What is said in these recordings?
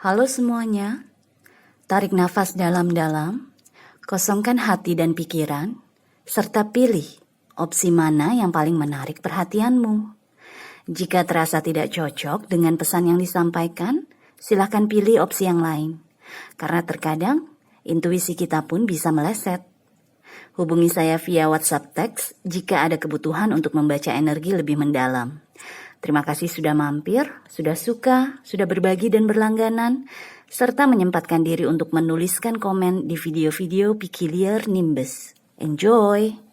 Halo semuanya, tarik nafas dalam-dalam, kosongkan hati dan pikiran, serta pilih opsi mana yang paling menarik perhatianmu. Jika terasa tidak cocok dengan pesan yang disampaikan, silakan pilih opsi yang lain. Karena terkadang, intuisi kita pun bisa meleset. Hubungi saya via WhatsApp teks jika ada kebutuhan untuk membaca energi lebih mendalam. Terima kasih sudah mampir, sudah suka, sudah berbagi dan berlangganan, serta menyempatkan diri untuk menuliskan komen di video-video Peculiar Nimbus. Enjoy!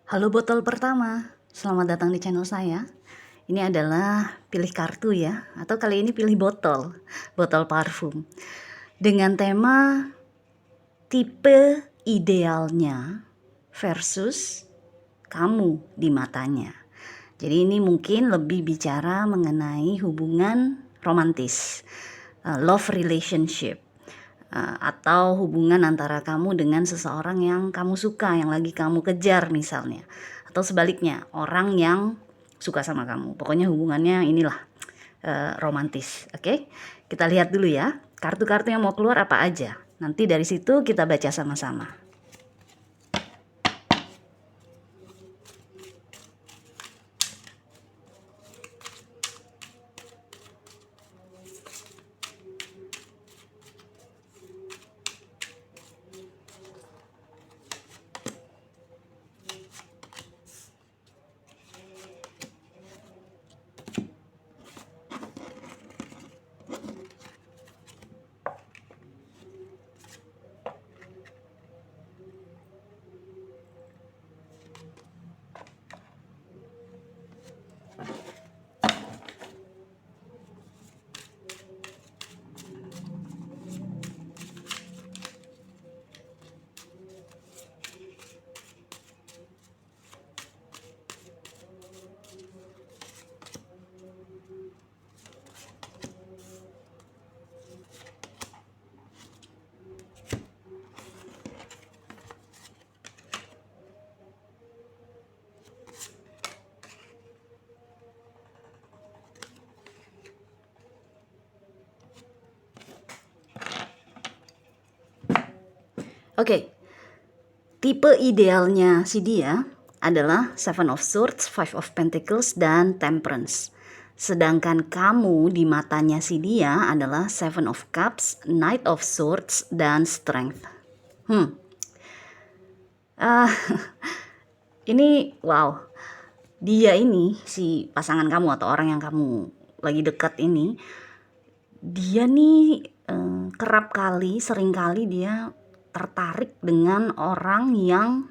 Halo botol pertama, selamat datang di channel saya. Ini adalah pilih kartu ya, atau kali ini pilih botol parfum. Dengan tema tipe idealnya versus kamu di matanya. Jadi ini mungkin lebih bicara mengenai hubungan romantis, love relationship. Atau hubungan antara kamu dengan seseorang yang kamu suka, yang lagi kamu kejar misalnya, atau sebaliknya orang yang suka sama kamu. Pokoknya hubungannya inilah romantis. Oke, kita lihat dulu ya kartu-kartu yang mau keluar apa aja. Nanti dari situ kita baca sama-sama. Oke, tipe idealnya si dia adalah Seven of Swords, Five of Pentacles, dan Temperance. Sedangkan kamu di matanya si dia adalah Seven of Cups, Knight of Swords, dan Strength. Ini wow, dia ini si pasangan kamu atau orang yang kamu lagi dekat ini, dia nih kerap kali, sering kali dia tertarik dengan orang yang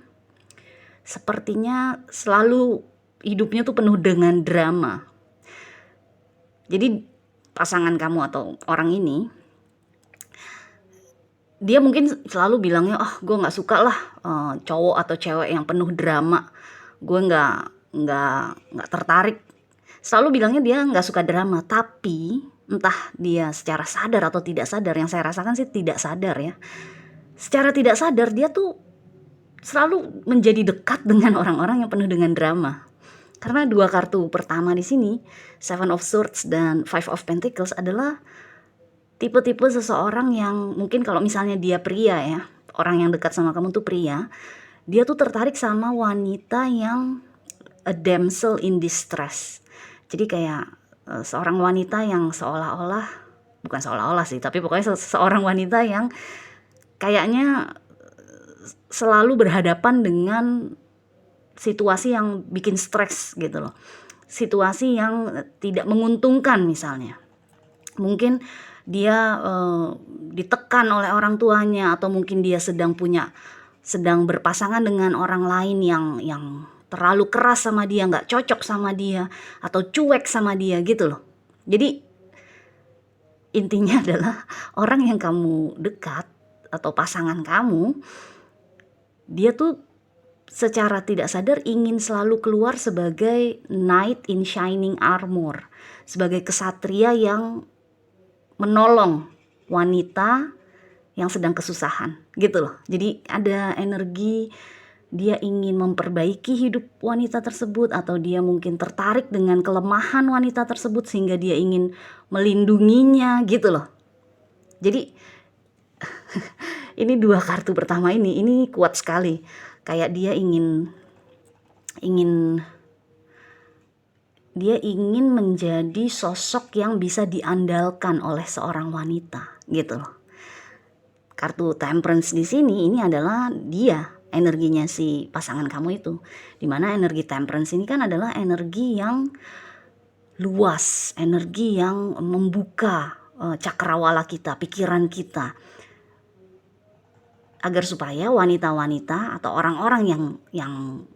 sepertinya selalu hidupnya tuh penuh dengan drama. Jadi pasangan kamu atau orang ini, dia mungkin selalu bilangnya, gue nggak suka lah cowok atau cewek yang penuh drama, gue nggak tertarik. Selalu bilangnya dia nggak suka drama, tapi entah dia secara sadar atau tidak sadar, yang saya rasakan sih tidak sadar ya. Secara tidak sadar dia tuh selalu menjadi dekat dengan orang-orang yang penuh dengan drama. Karena dua kartu pertama di sini, Seven of Swords dan Five of Pentacles, adalah tipe-tipe seseorang yang mungkin kalau misalnya dia pria ya, orang yang dekat sama kamu tuh pria, dia tuh tertarik sama wanita yang a damsel in distress. Jadi kayak seorang wanita yang seolah-olah, bukan seolah-olah sih, tapi pokoknya seorang wanita yang kayaknya selalu berhadapan dengan situasi yang bikin stres gitu loh. Situasi yang tidak menguntungkan misalnya. Mungkin dia ditekan oleh orang tuanya, atau mungkin dia sedang berpasangan dengan orang lain yang terlalu keras sama dia, nggak cocok sama dia, atau cuek sama dia gitu loh. Jadi intinya adalah orang yang kamu dekat atau pasangan kamu dia tuh secara tidak sadar ingin selalu keluar sebagai knight in shining armor, sebagai kesatria yang menolong wanita yang sedang kesusahan gitu loh. Jadi ada energi dia ingin memperbaiki hidup wanita tersebut, atau dia mungkin tertarik dengan kelemahan wanita tersebut sehingga dia ingin melindunginya gitu loh. Jadi ini dua kartu pertama ini kuat sekali. Kayak dia ingin menjadi sosok yang bisa diandalkan oleh seorang wanita gitu loh. Kartu Temperance di sini ini adalah dia, energinya si pasangan kamu itu. Dimana energi Temperance ini kan adalah energi yang luas, energi yang membuka cakrawala kita, pikiran kita, agar supaya wanita-wanita atau orang-orang yang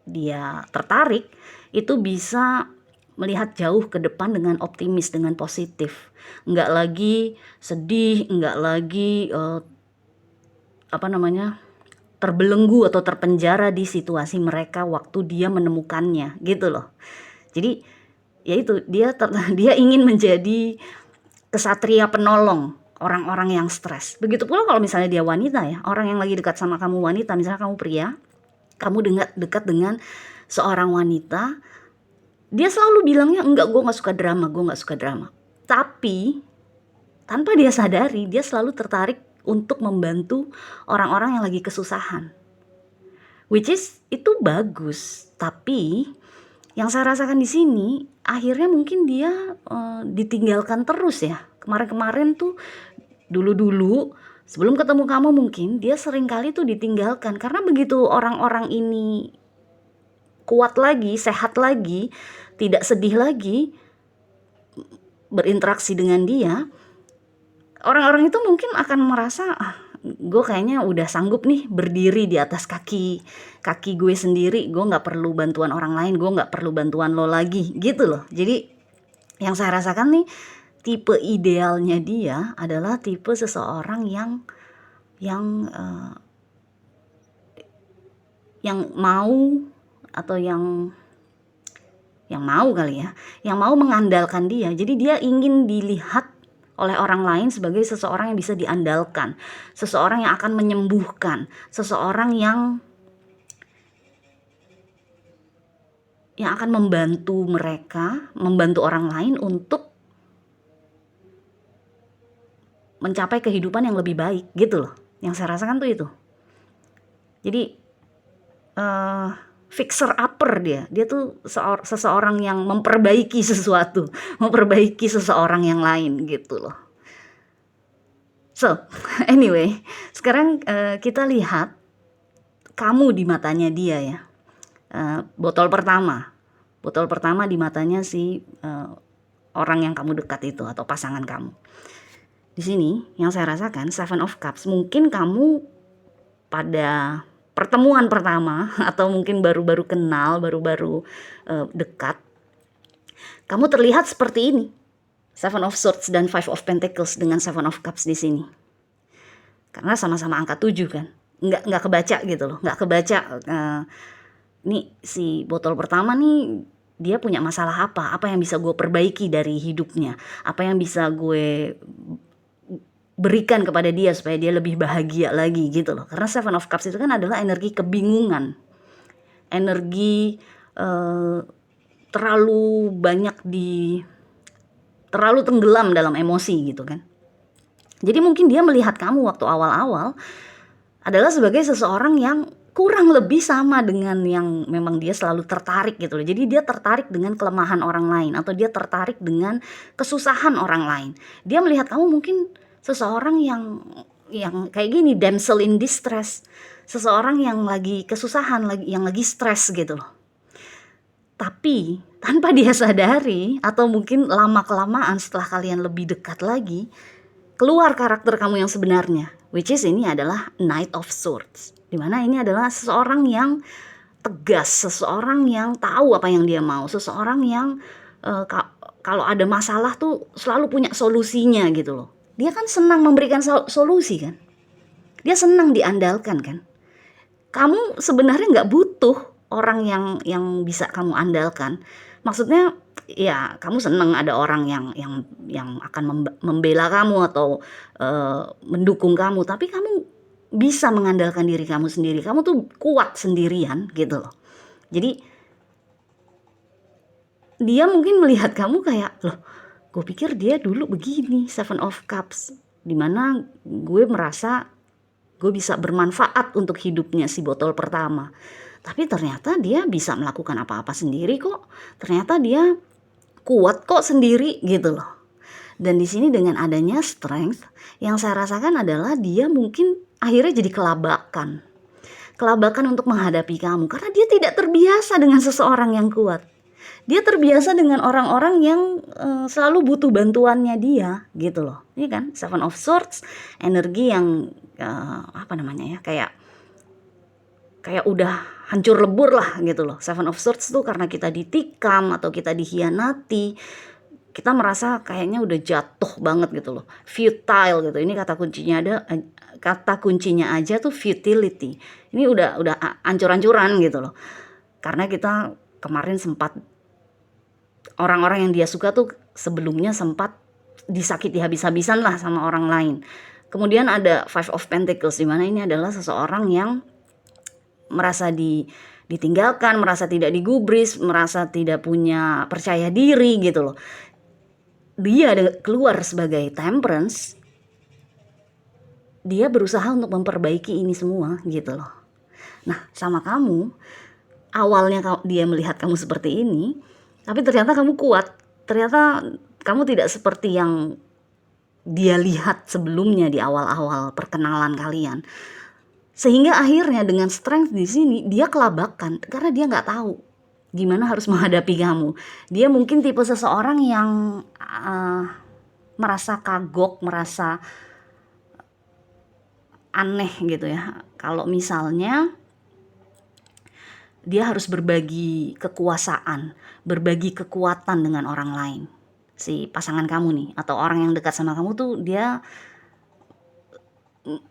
dia tertarik itu bisa melihat jauh ke depan dengan optimis, dengan positif. Enggak lagi sedih, enggak lagi terbelenggu atau terpenjara di situasi mereka waktu dia menemukannya gitu loh. Jadi ya itu, dia ingin menjadi kesatria penolong orang-orang yang stres. Begitu pula kalau misalnya dia wanita ya, orang yang lagi dekat sama kamu wanita, misalnya kamu pria, kamu dekat dengan seorang wanita, dia selalu bilangnya enggak, gue gak suka drama. Tapi tanpa dia sadari, dia selalu tertarik untuk membantu orang-orang yang lagi kesusahan. Which is itu bagus, tapi yang saya rasakan di sini akhirnya mungkin dia ditinggalkan terus ya. Kemarin-kemarin tuh dulu sebelum ketemu kamu mungkin dia sering kali tuh ditinggalkan, karena begitu orang-orang ini kuat lagi, sehat lagi, tidak sedih lagi berinteraksi dengan dia, orang-orang itu mungkin akan merasa gue kayaknya udah sanggup nih berdiri di atas kaki gue sendiri, gue nggak perlu bantuan orang lain, gue nggak perlu bantuan lo lagi gitu loh. Jadi yang saya rasakan nih, tipe idealnya dia adalah tipe seseorang yang mau, atau yang mau kali ya, yang mau mengandalkan dia. Jadi dia ingin dilihat oleh orang lain sebagai seseorang yang bisa diandalkan, seseorang yang akan menyembuhkan, seseorang yang akan membantu mereka, membantu orang lain untuk mencapai kehidupan yang lebih baik gitu loh. Yang saya rasakan tuh itu. Jadi fixer upper dia tuh seseorang yang memperbaiki sesuatu, memperbaiki seseorang yang lain gitu loh. So anyway, sekarang kita lihat kamu di matanya dia ya. Botol pertama di matanya si orang yang kamu dekat itu atau pasangan kamu. Di sini yang saya rasakan Seven of Cups, mungkin kamu pada pertemuan pertama atau mungkin baru-baru kenal, baru-baru dekat, kamu terlihat seperti ini. Seven of Swords dan Five of Pentacles dengan Seven of Cups di sini. Karena sama-sama angka 7 kan. Nggak kebaca gitu loh. Nggak kebaca. Nih si botol pertama nih, dia punya masalah apa? Apa yang bisa gue perbaiki dari hidupnya? Apa yang bisa gue berikan kepada dia supaya dia lebih bahagia lagi gitu loh. Karena Seven of Cups itu kan adalah energi kebingungan, energi terlalu tenggelam dalam emosi gitu kan. Jadi mungkin dia melihat kamu waktu awal-awal adalah sebagai seseorang yang kurang lebih sama dengan yang memang dia selalu tertarik gitu loh. Jadi dia tertarik dengan kelemahan orang lain, atau dia tertarik dengan kesusahan orang lain. Dia melihat kamu mungkin seseorang yang kayak gini, damsel in distress, seseorang yang lagi kesusahan, yang lagi stres gitu loh. Tapi tanpa dia sadari, atau mungkin lama-kelamaan setelah kalian lebih dekat lagi, keluar karakter kamu yang sebenarnya, which is ini adalah Knight of Swords. Dimana ini adalah seseorang yang tegas, seseorang yang tahu apa yang dia mau, seseorang yang kalau ada masalah tuh selalu punya solusinya gitu loh. Dia kan senang memberikan solusi kan. Dia senang diandalkan kan. kamu sebenarnya nggak butuh orang yang bisa kamu andalkan. Maksudnya ya kamu seneng ada orang yang akan membela kamu atau mendukung kamu, tapi kamu bisa mengandalkan diri kamu sendiri. Kamu tuh kuat sendirian gitu loh. Jadi dia mungkin melihat kamu kayak, loh, gue pikir dia dulu begini, Seven of Cups, dimana gue merasa gue bisa bermanfaat untuk hidupnya si botol pertama. Tapi ternyata dia bisa melakukan apa-apa sendiri kok. Ternyata dia kuat kok sendiri gitu loh. Dan di sini dengan adanya strength, yang saya rasakan adalah dia mungkin akhirnya jadi kelabakan. Kelabakan untuk menghadapi kamu karena dia tidak terbiasa dengan seseorang yang kuat. Dia terbiasa dengan orang-orang yang selalu butuh bantuannya dia gitu loh. Ini kan Seven of Swords, energi yang apa namanya ya, kayak udah hancur lebur lah gitu loh. Seven of Swords tuh karena kita ditikam atau kita dihianati, kita merasa kayaknya udah jatuh banget gitu loh, futile gitu. Ini kata kuncinya aja tuh futility. Ini udah hancur-hancuran gitu loh. Karena kita kemarin sempat, orang-orang yang dia suka tuh sebelumnya sempat disakiti habis-habisan lah sama orang lain. Kemudian ada Five of Pentacles, di mana ini adalah seseorang yang merasa ditinggalkan, merasa tidak digubris, merasa tidak punya percaya diri gitu loh. Dia keluar sebagai Temperance. Dia berusaha untuk memperbaiki ini semua gitu loh. Nah, sama kamu, awalnya dia melihat kamu seperti ini, tapi ternyata kamu kuat. Ternyata kamu tidak seperti yang dia lihat sebelumnya di awal-awal perkenalan kalian. Sehingga akhirnya dengan strength di sini dia kelabakan karena dia nggak tahu gimana harus menghadapi kamu. Dia mungkin tipe seseorang yang merasa kagok, merasa aneh gitu ya. Kalau misalnya dia harus berbagi kekuasaan, berbagi kekuatan dengan orang lain. Si pasangan kamu nih atau orang yang dekat sama kamu tuh dia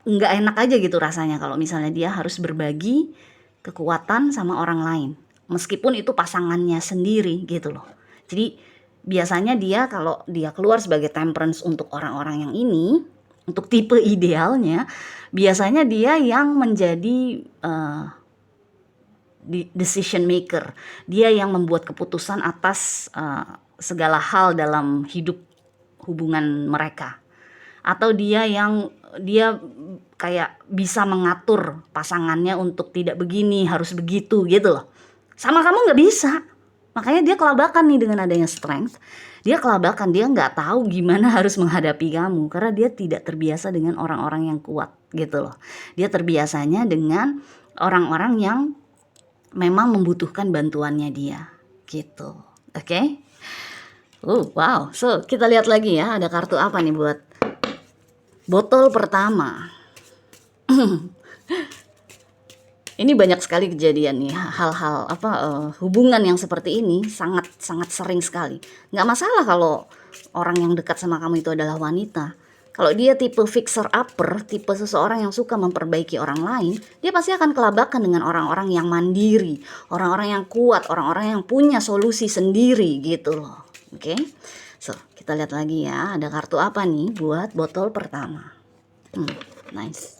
nggak enak aja gitu rasanya kalau misalnya dia harus berbagi kekuatan sama orang lain, meskipun itu pasangannya sendiri gitu loh. Jadi biasanya dia kalau dia keluar sebagai Temperance untuk orang-orang yang ini, untuk tipe idealnya, biasanya dia yang menjadi decision maker. Dia yang membuat keputusan atas segala hal dalam hidup hubungan mereka. Atau dia kayak bisa mengatur pasangannya untuk tidak begini, harus begitu gitu loh. Sama kamu nggak bisa. Makanya dia kelabakan nih dengan adanya strength. Dia kelabakan, dia nggak tahu gimana harus menghadapi kamu karena dia tidak terbiasa dengan orang-orang yang kuat gitu loh. Dia terbiasanya dengan orang-orang yang memang membutuhkan bantuannya dia gitu. Oke? Wow. So, kita lihat lagi ya, ada kartu apa nih buat botol pertama. Ini banyak sekali kejadian nih, hal-hal hubungan yang seperti ini sangat sering sekali. Nggak masalah kalau orang yang dekat sama kamu itu adalah wanita. Kalau dia tipe fixer upper, tipe seseorang yang suka memperbaiki orang lain, dia pasti akan kelabakan dengan orang-orang yang mandiri, orang-orang yang kuat, orang-orang yang punya solusi sendiri gitu loh. Oke? So, kita lihat lagi ya, ada kartu apa nih buat botol pertama. Nice.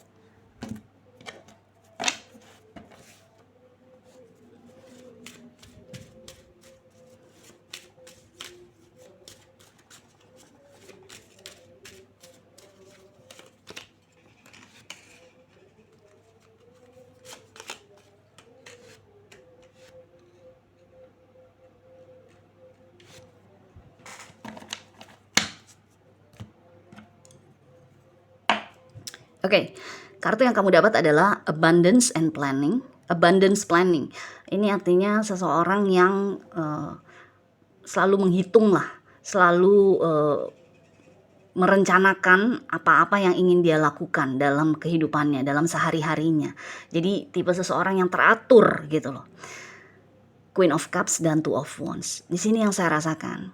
Oke, kartu yang kamu dapat adalah abundance and planning. Abundance planning. Ini artinya seseorang yang selalu menghitung lah, selalu merencanakan apa-apa yang ingin dia lakukan dalam kehidupannya, dalam sehari-harinya. Jadi tipe seseorang yang teratur gitu loh. Queen of Cups dan Two of Wands. Di sini yang saya rasakan,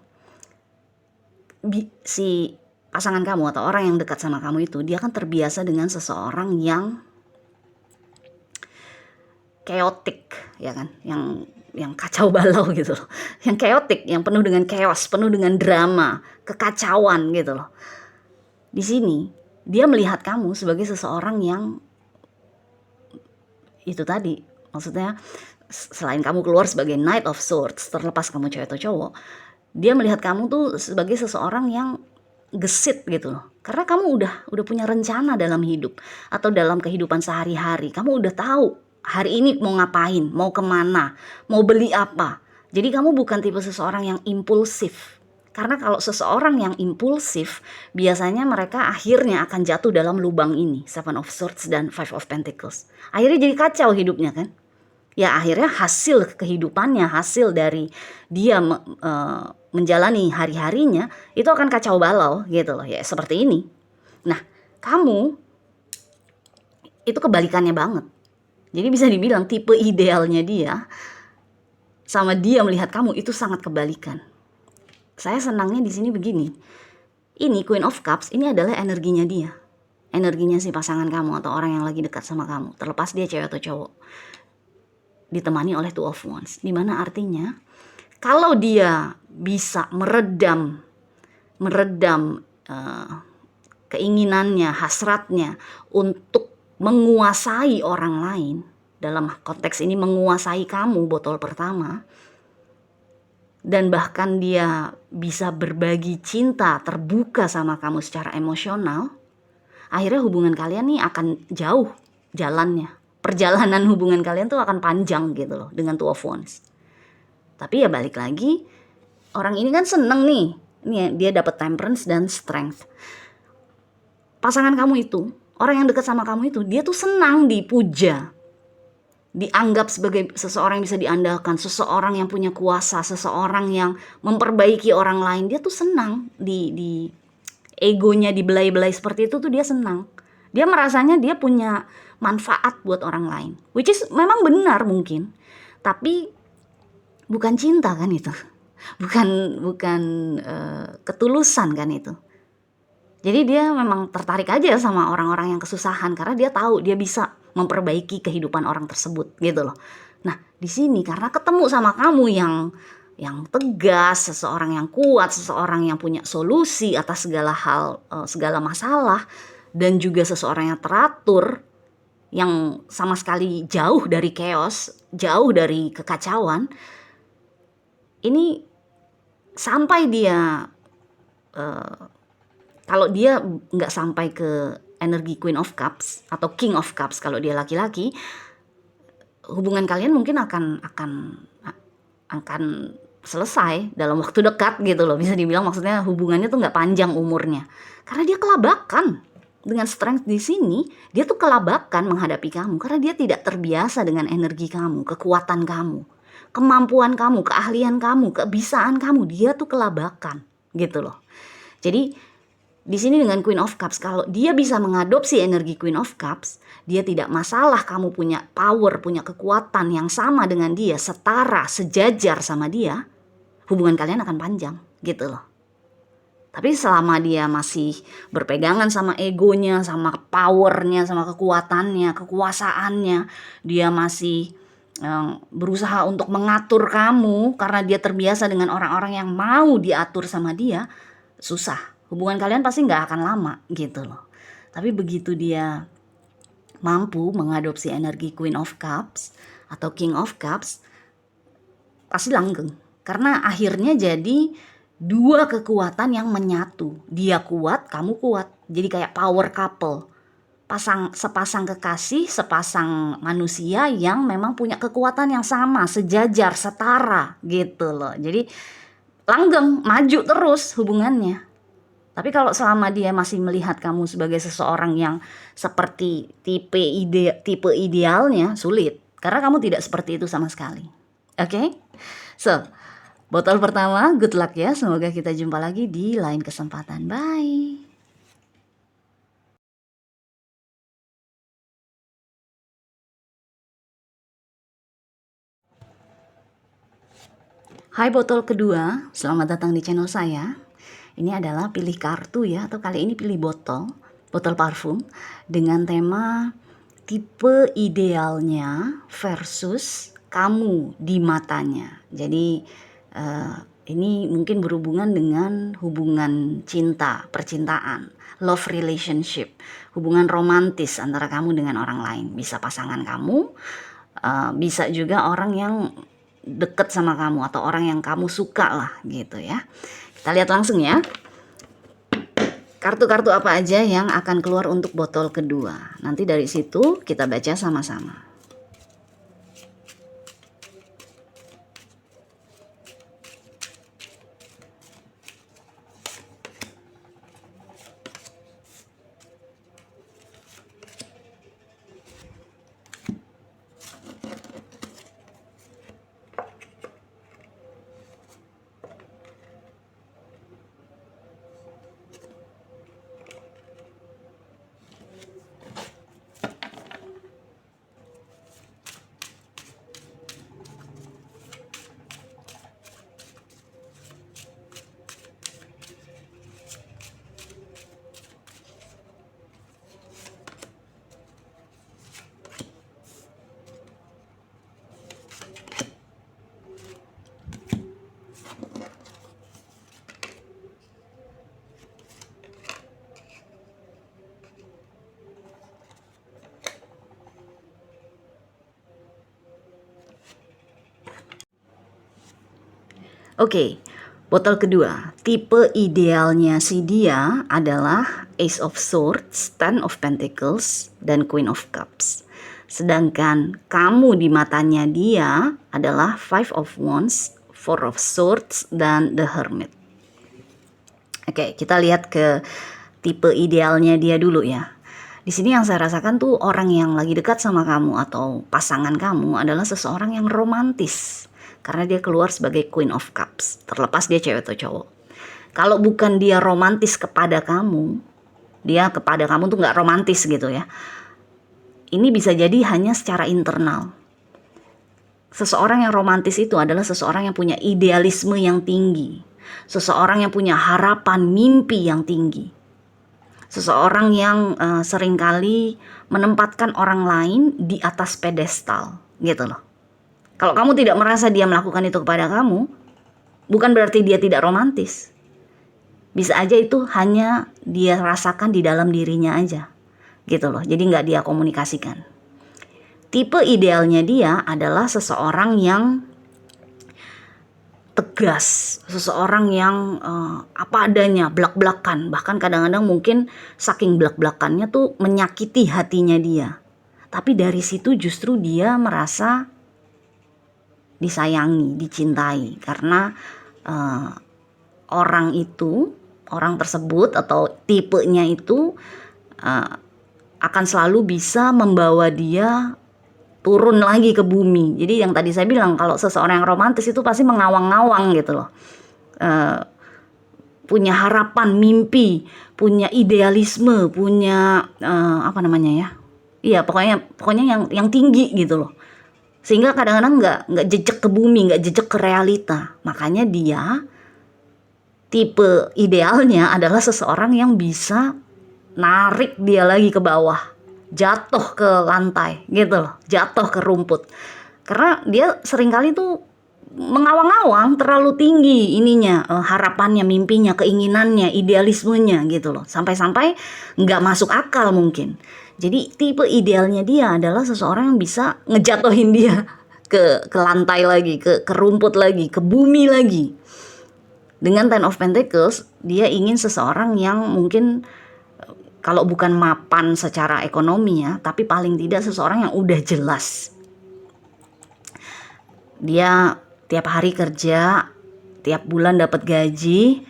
si pasangan kamu atau orang yang dekat sama kamu itu, dia kan terbiasa dengan seseorang yang chaotic, ya kan, yang kacau balau gitu loh, yang chaotic, yang penuh dengan chaos, penuh dengan drama, kekacauan gitu loh. Di sini dia melihat kamu sebagai seseorang yang itu tadi, maksudnya selain kamu keluar sebagai Knight of Swords, terlepas kamu cewek atau cowok, dia melihat kamu tuh sebagai seseorang yang gesit gitu loh. Karena kamu udah punya rencana dalam hidup atau dalam kehidupan sehari-hari. Kamu udah tahu hari ini mau ngapain, mau kemana, mau beli apa. Jadi kamu bukan tipe seseorang yang impulsif. Karena kalau seseorang yang impulsif, biasanya mereka akhirnya akan jatuh dalam lubang ini, Seven of Swords dan Five of Pentacles. Akhirnya jadi kacau hidupnya kan. Ya akhirnya hasil kehidupannya, hasil dari dia menjalani hari-harinya itu akan kacau balau gitu loh, ya seperti ini. Nah, kamu itu kebalikannya banget. Jadi bisa dibilang tipe idealnya dia sama dia melihat kamu itu sangat kebalikan. Saya senangnya di sini begini. Ini Queen of Cups, ini adalah energinya dia. Energinya si pasangan kamu atau orang yang lagi dekat sama kamu, terlepas dia cewek atau cowok. Ditemani oleh Two of Wands, dimana artinya kalau dia bisa meredam keinginannya, hasratnya untuk menguasai orang lain, dalam konteks ini menguasai kamu, botol pertama, dan bahkan dia bisa berbagi cinta terbuka sama kamu secara emosional, akhirnya hubungan kalian nih akan jauh jalannya. Perjalanan hubungan kalian tuh akan panjang gitu loh dengan Two of Wands. Tapi ya balik lagi, orang ini kan seneng nih. Ini dia dapat Temperance dan Strength. Pasangan kamu itu, orang yang dekat sama kamu itu, dia tuh senang dipuja. Dianggap sebagai seseorang yang bisa diandalkan, seseorang yang punya kuasa, seseorang yang memperbaiki orang lain. Dia tuh senang di egonya dibelai-belai seperti itu tuh dia senang. Dia merasanya dia punya manfaat buat orang lain, which is memang benar mungkin, tapi bukan cinta kan itu, bukan ketulusan kan itu. Jadi dia memang tertarik aja sama orang-orang yang kesusahan karena dia tahu dia bisa memperbaiki kehidupan orang tersebut gitu loh. Nah di sini karena ketemu sama kamu yang tegas, seseorang yang kuat, seseorang yang punya solusi atas segala hal, segala masalah, dan juga seseorang yang teratur, yang sama sekali jauh dari chaos, jauh dari kekacauan. Ini sampai dia kalau dia nggak sampai ke energi Queen of Cups atau King of Cups kalau dia laki-laki, hubungan kalian mungkin akan selesai dalam waktu dekat gitu loh, bisa dibilang. Maksudnya hubungannya tuh nggak panjang umurnya karena dia kelabakan. Dengan strength di sini, dia tuh kelabakan menghadapi kamu karena dia tidak terbiasa dengan energi kamu, kekuatan kamu, kemampuan kamu, keahlian kamu, kebisaan kamu. Dia tuh kelabakan, gitu loh. Jadi di sini dengan Queen of Cups, kalau dia bisa mengadopsi energi Queen of Cups, dia tidak masalah kamu punya power, punya kekuatan yang sama dengan dia, setara, sejajar sama dia, hubungan kalian akan panjang, gitu loh. Tapi selama dia masih berpegangan sama egonya, sama powernya, sama kekuatannya, kekuasaannya, dia masih berusaha untuk mengatur kamu karena dia terbiasa dengan orang-orang yang mau diatur sama dia, susah. Hubungan kalian pasti nggak akan lama gitu loh. Tapi begitu dia mampu mengadopsi energi Queen of Cups atau King of Cups, pasti langgeng. Karena akhirnya jadi dua kekuatan yang menyatu. Dia kuat, kamu kuat. Jadi kayak power couple. Sepasang kekasih, sepasang manusia yang memang punya kekuatan yang sama, sejajar, setara gitu loh. Jadi langgeng, maju terus hubungannya. Tapi kalau selama dia masih melihat kamu sebagai seseorang yang seperti tipe idealnya, sulit. Karena kamu tidak seperti itu sama sekali. Oke? So, botol pertama, good luck ya. Semoga kita jumpa lagi di lain kesempatan. Bye. Hai botol kedua, selamat datang di channel saya. Ini adalah pilih kartu ya, atau kali ini pilih botol parfum dengan tema tipe idealnya versus kamu di matanya. Jadi ini mungkin berhubungan dengan hubungan cinta, percintaan, love relationship, hubungan romantis antara kamu dengan orang lain. Bisa pasangan kamu, bisa juga orang yang deket sama kamu atau orang yang kamu suka lah gitu ya. Kita lihat langsung ya. Kartu-kartu apa aja yang akan keluar untuk botol kedua. Nanti dari situ kita baca sama-sama. Oke, botol kedua. Tipe idealnya si dia adalah Ace of Swords, Ten of Pentacles, dan Queen of Cups. Sedangkan kamu di matanya dia adalah Five of Wands, Four of Swords, dan The Hermit. Oke, kita lihat ke tipe idealnya dia dulu ya. Di sini yang saya rasakan tuh orang yang lagi dekat sama kamu atau pasangan kamu adalah seseorang yang romantis. Karena dia keluar sebagai Queen of Cups. Terlepas dia cewek atau cowok. Kalau bukan dia romantis kepada kamu, dia kepada kamu tuh nggak romantis gitu ya. Ini bisa jadi hanya secara internal. Seseorang yang romantis itu adalah seseorang yang punya idealisme yang tinggi. Seseorang yang punya harapan, mimpi yang tinggi. Seseorang yang seringkali menempatkan orang lain di atas pedestal gitu loh. Kalau kamu tidak merasa dia melakukan itu kepada kamu, bukan berarti dia tidak romantis. Bisa aja itu hanya dia rasakan di dalam dirinya aja. Gitu loh, jadi nggak dia komunikasikan. Tipe idealnya dia adalah seseorang yang tegas, seseorang yang apa adanya, blak-blakan. Bahkan kadang-kadang mungkin saking blak-blakannya tuh menyakiti hatinya dia. Tapi dari situ justru dia merasa disayangi, dicintai. Karena orang tersebut atau tipenya itu akan selalu bisa membawa dia turun lagi ke bumi. Jadi yang tadi saya bilang, kalau seseorang yang romantis itu pasti mengawang-ngawang gitu loh. Punya harapan, mimpi, punya idealisme, punya apa namanya ya? Iya, pokoknya yang tinggi gitu loh. Sehingga kadang-kadang nggak jejak ke bumi, nggak jejak ke realita. Makanya dia tipe idealnya adalah seseorang yang bisa narik dia lagi ke bawah, jatuh ke lantai gitu loh, jatuh ke rumput. Karena dia seringkali tuh mengawang-awang terlalu tinggi ininya, harapannya, mimpinya, keinginannya, idealismenya gitu loh. Sampai-sampai nggak masuk akal mungkin. Jadi tipe idealnya dia adalah seseorang yang bisa ngejatuhin dia ke lantai lagi, ke rumput lagi, ke bumi lagi. Dengan Ten of Pentacles, dia ingin seseorang yang mungkin kalau bukan mapan secara ekonomi ya, tapi paling tidak seseorang yang udah jelas. Dia tiap hari kerja, tiap bulan dapat gaji,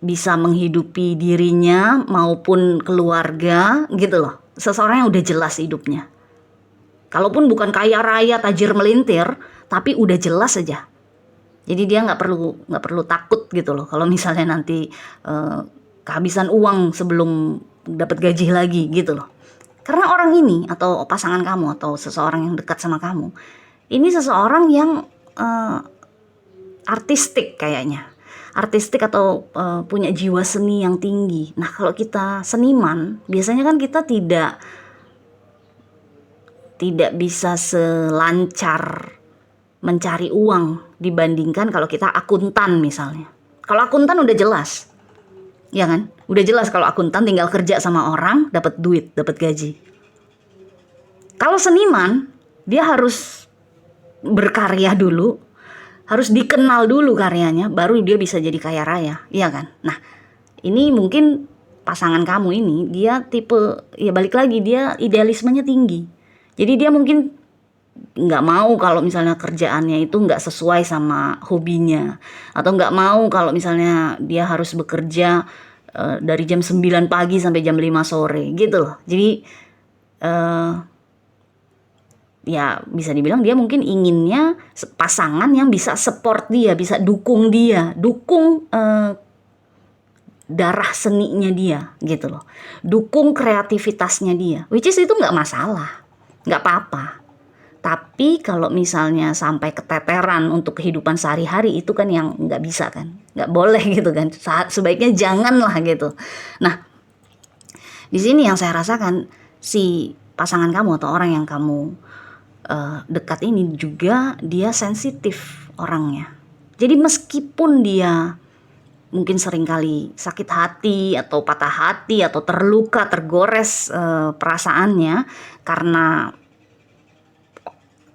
bisa menghidupi dirinya maupun keluarga gitu loh. Seseorang yang udah jelas hidupnya. Kalaupun bukan kaya raya, tajir melintir, tapi udah jelas aja. Jadi dia nggak perlu takut gitu loh. Kalau misalnya nanti kehabisan uang sebelum dapat gaji lagi gitu loh. Karena orang ini atau pasangan kamu atau seseorang yang dekat sama kamu, ini seseorang yang artistik kayaknya. Artistik atau punya jiwa seni yang tinggi. Nah, kalau kita seniman, biasanya kan kita tidak tidak bisa selancar mencari uang dibandingkan kalau kita akuntan misalnya. Kalau akuntan udah jelas, ya kan? Udah jelas kalau akuntan tinggal kerja sama orang, dapat duit, dapat gaji. Kalau seniman, dia harus berkarya dulu, harus dikenal dulu karyanya, baru dia bisa jadi kaya raya, iya kan? Nah, ini mungkin pasangan kamu ini, dia tipe, ya balik lagi, dia idealismenya tinggi. Jadi dia mungkin nggak mau kalau misalnya kerjaannya itu nggak sesuai sama hobinya, atau nggak mau kalau misalnya dia harus bekerja dari jam 9 pagi sampai jam 5 sore gitu loh. Jadi ya bisa dibilang dia mungkin inginnya pasangan yang bisa support dia, bisa dukung dia, dukung darah seninya dia gitu loh, dukung kreativitasnya dia, which is itu nggak masalah, nggak apa-apa. Tapi kalau misalnya sampai keteteran untuk kehidupan sehari-hari, itu kan yang nggak bisa kan, nggak boleh gitu kan. Sebaiknya janganlah gitu. Nah, di sini yang saya rasakan, si pasangan kamu atau orang yang kamu dekat ini juga dia sensitif orangnya. Jadi meskipun dia mungkin seringkali sakit hati atau patah hati atau terluka, tergores perasaannya karena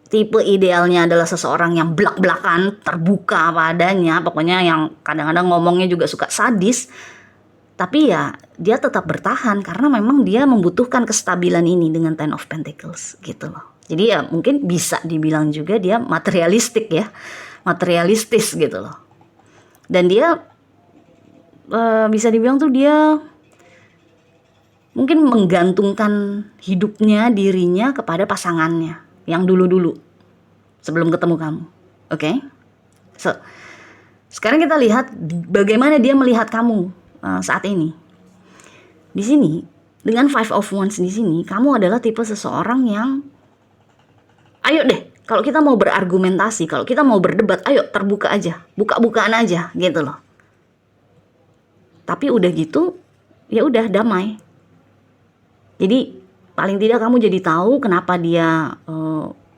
tipe idealnya adalah seseorang yang blak-blakan, terbuka apa adanya, pokoknya yang kadang-kadang ngomongnya juga suka sadis. Tapi ya dia tetap bertahan karena memang dia membutuhkan kestabilan ini dengan Ten of Pentacles gitu loh. Jadi ya mungkin bisa dibilang juga dia materialistik ya, materialistis gitu loh. Dan dia bisa dibilang tuh dia mungkin menggantungkan hidupnya, dirinya kepada pasangannya yang dulu-dulu sebelum ketemu kamu. Oke? So, sekarang kita lihat bagaimana dia melihat kamu saat ini. Di sini dengan Five of Wands di sini, kamu adalah tipe seseorang yang ayo deh, kalau kita mau berargumentasi, kalau kita mau berdebat, ayo terbuka aja, buka-bukaan aja gitu loh. Tapi udah gitu, ya udah damai. Jadi paling tidak kamu jadi tahu kenapa dia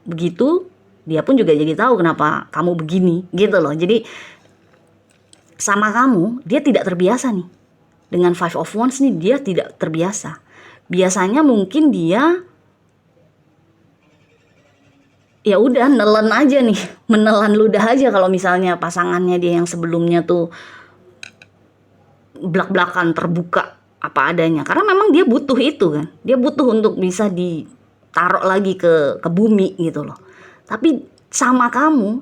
begitu, dia pun juga jadi tahu kenapa kamu begini gitu loh. Jadi sama kamu, dia tidak terbiasa nih. Dengan Five of Wands nih, dia tidak terbiasa. Biasanya mungkin dia ya udah nelen aja nih, menelan ludah aja kalau misalnya pasangannya dia yang sebelumnya tuh blak-blakan, terbuka apa adanya, karena memang dia butuh itu kan, dia butuh untuk bisa ditaruh lagi ke bumi gitu loh. Tapi sama kamu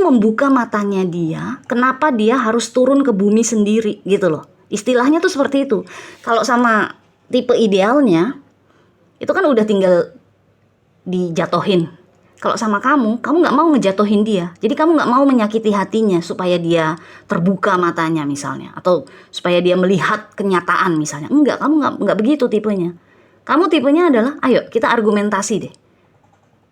membuka matanya dia, kenapa dia harus turun ke bumi sendiri gitu loh, istilahnya tuh seperti itu. Kalau sama tipe idealnya itu kan udah tinggal dijatohin. Kalau sama kamu nggak mau ngejatuhin dia. Jadi kamu nggak mau menyakiti hatinya supaya dia terbuka matanya misalnya. Atau supaya dia melihat kenyataan misalnya. Enggak, kamu nggak begitu tipenya. Kamu tipenya adalah, ayo kita argumentasi deh.